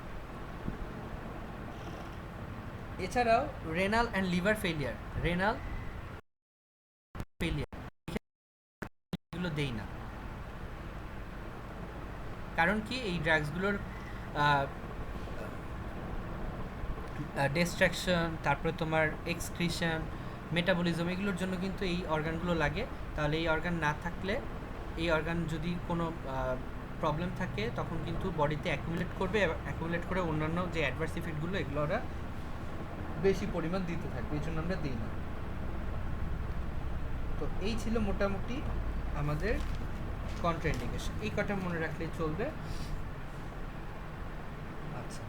এছাড়াও renal and liver failure, renal failure এগুলো দেই না। কারণ কি, এই ড্রাগসগুলোর ডিস্ট্রাকশন, তারপরে তোমার এক্সক্রিশন, মেটাবলিজম, এগুলোর জন্য কিন্তু এই অর্গানগুলো লাগে। তাহলে এই অর্গান না থাকলে, এই অর্গান যদি কোনো প্রবলেম থাকে তখন কিন্তু বডিতে অ্যাকুমুলেট করবে, অ্যাকুমুলেট করে অন্যান্য যে অ্যাডভার্স ইফেক্টগুলো এগুলো ওরা বেশি পরিমাণ দিতে থাকবে, এই জন্য আমরা দিই না। তো এই ছিল মোটামুটি আমাদের কন্ট্রাইন্ডিকেশন, এই কটা মনে রাখলেই চলবে। আচ্ছা,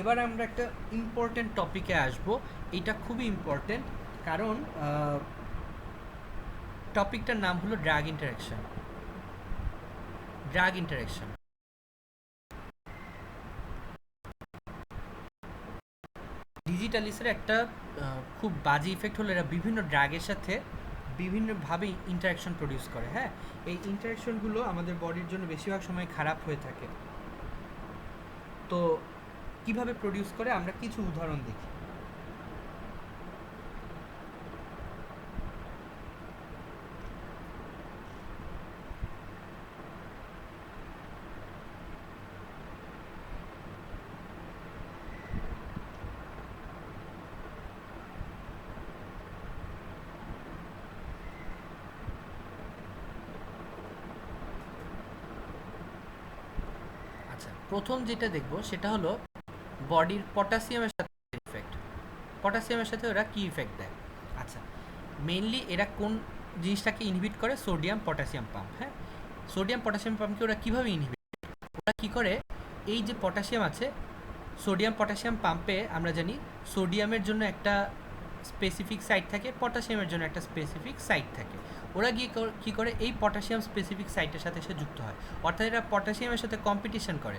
এবার আমরা একটা ইম্পর্টেন্ট টপিকে আসবো। এটা খুবই ইম্পর্টেন্ট, কারণ টপিকটার নাম হলো ড্রাগ ইন্টারাকশন। ড্রাগ ইন্টারাকশন, ডিজিটালিসের একটা খুব বাজে ইফেক্ট হলো এরা বিভিন্ন ড্রাগের সাথে বিভিন্নভাবে ইন্টারাকশন প্রডিউস করে। হ্যাঁ, এই ইন্টারাকশনগুলো আমাদের বডির জন্য বেশিরভাগ সময় খারাপ হয়ে থাকে। তো কিভাবে প্রডিউস করে আমরা কিছু উদাহরণ দেখি। আচ্ছা, প্রথম যেটা দেখব সেটা হলো বডির পটাশিয়ামের সাথে ইফেক্ট। পটাশিয়ামের সাথে ওরা কি ইফেক্ট দেয়? আচ্ছা, মেইনলি এরা কোন জিনিসটাকে ইনহিবিট করে? Sodium potassium pump. হ্যাঁ, সোডিয়াম পটাশিয়াম পাম্পকে ওরা কীভাবে ইনহিবিট? ওরা কী করে, এই যে পটাশিয়াম আছে, সোডিয়াম পটাশিয়াম পাম্পে আমরা জানি সোডিয়ামের জন্য একটা স্পেসিফিক সাইট থাকে, পটাশিয়ামের জন্য একটা স্পেসিফিক সাইট থাকে। ওরা গিয়ে কী করে, এই পটাশিয়াম স্পেসিফিক সাইটের সাথে এসে যুক্ত হয়, অর্থাৎ এরা পটাশিয়ামের সাথে কম্পিটিশন করে।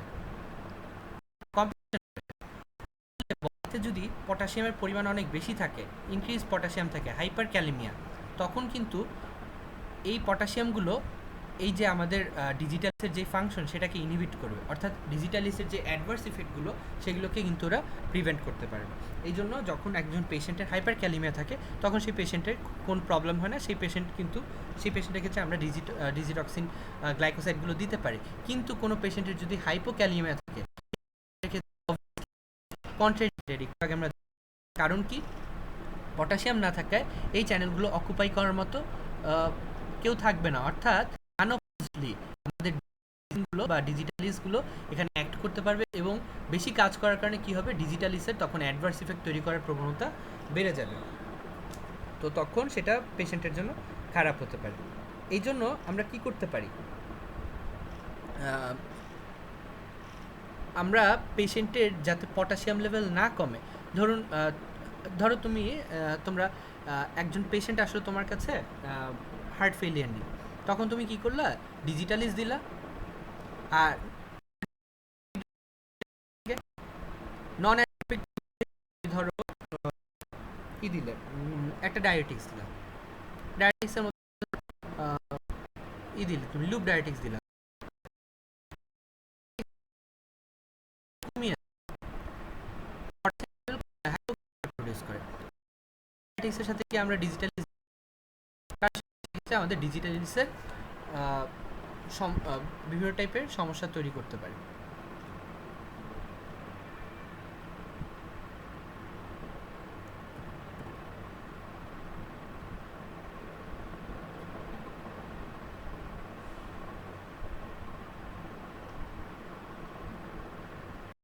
বডিতে যদি পটাশিয়ামের পরিমাণ অনেক বেশি থাকে, ইনক্রিজ পটাশিয়াম থাকে, হাইপার ক্যালিমিয়া, তখন কিন্তু এই পটাশিয়ামগুলো এই যে আমাদের ডিজিটালিসের যে ফাংশন সেটাকে ইনহিবিট করবে, অর্থাৎ ডিজিটালিসের যে অ্যাডভার্স ইফেক্টগুলো সেগুলোকে কিন্তু ওরা প্রিভেন্ট করতে পারবে। এই জন্য যখন একজন পেশেন্টের হাইপার ক্যালিমিয়া থাকে তখন সেই পেশেন্টের কোন প্রবলেম হয় না, সেই পেশেন্টের ক্ষেত্রে আমরা ডিজিটক্সিন গ্লাইকোসাইডগুলো দিতে পারি। কিন্তু কোনো পেশেন্টের যদি হাইপোক্যালিমিয়া থাকে কন্ট্রাইন্ডিকেটেড। আমরা কারণ কি, পটাশিয়াম না থাকায় এই চ্যানেলগুলো অকুপাই করার মতো কেউ থাকবে না, অর্থাৎ আনঅবভিয়াসলি আমাদের গুলো বা ডিজিটালিসগুলো এখানে অ্যাক্ট করতে পারবে এবং বেশি কাজ করার কারণে কি হবে, ডিজিটালিসের তখন অ্যাডভার্স ইফেক্ট তৈরি করার প্রবণতা বেড়ে যাবে। তো তখন সেটা পেশেন্টের জন্য খারাপ হতে পারে। এই জন্য আমরা কি করতে পারি, আমরা পেশেন্টের যাতে পটাশিয়াম লেভেল না কমে, ধরো তোমরা একজন পেশেন্ট আসলো তোমার কাছে হার্ট ফেলিয়ার নিয়ে, তখন তুমি কি করলা, ডিজিটালিস দিলা, আর নন ধরো কি দিলে, একটা ডায়াবেটিক্স দিলা, ডায়াবেটিক্সের মধ্যে দিলে তুমি লুপ ডায়াবেটিক্স দিলা, প্রডিউস করে। ডায়াবেটিক্সের সাথে কি আমরা ডিজিটালিস, আমাদের ডিজিটালিসের বিভিন্ন টাইপের সমস্যা তৈরি করতে পারি।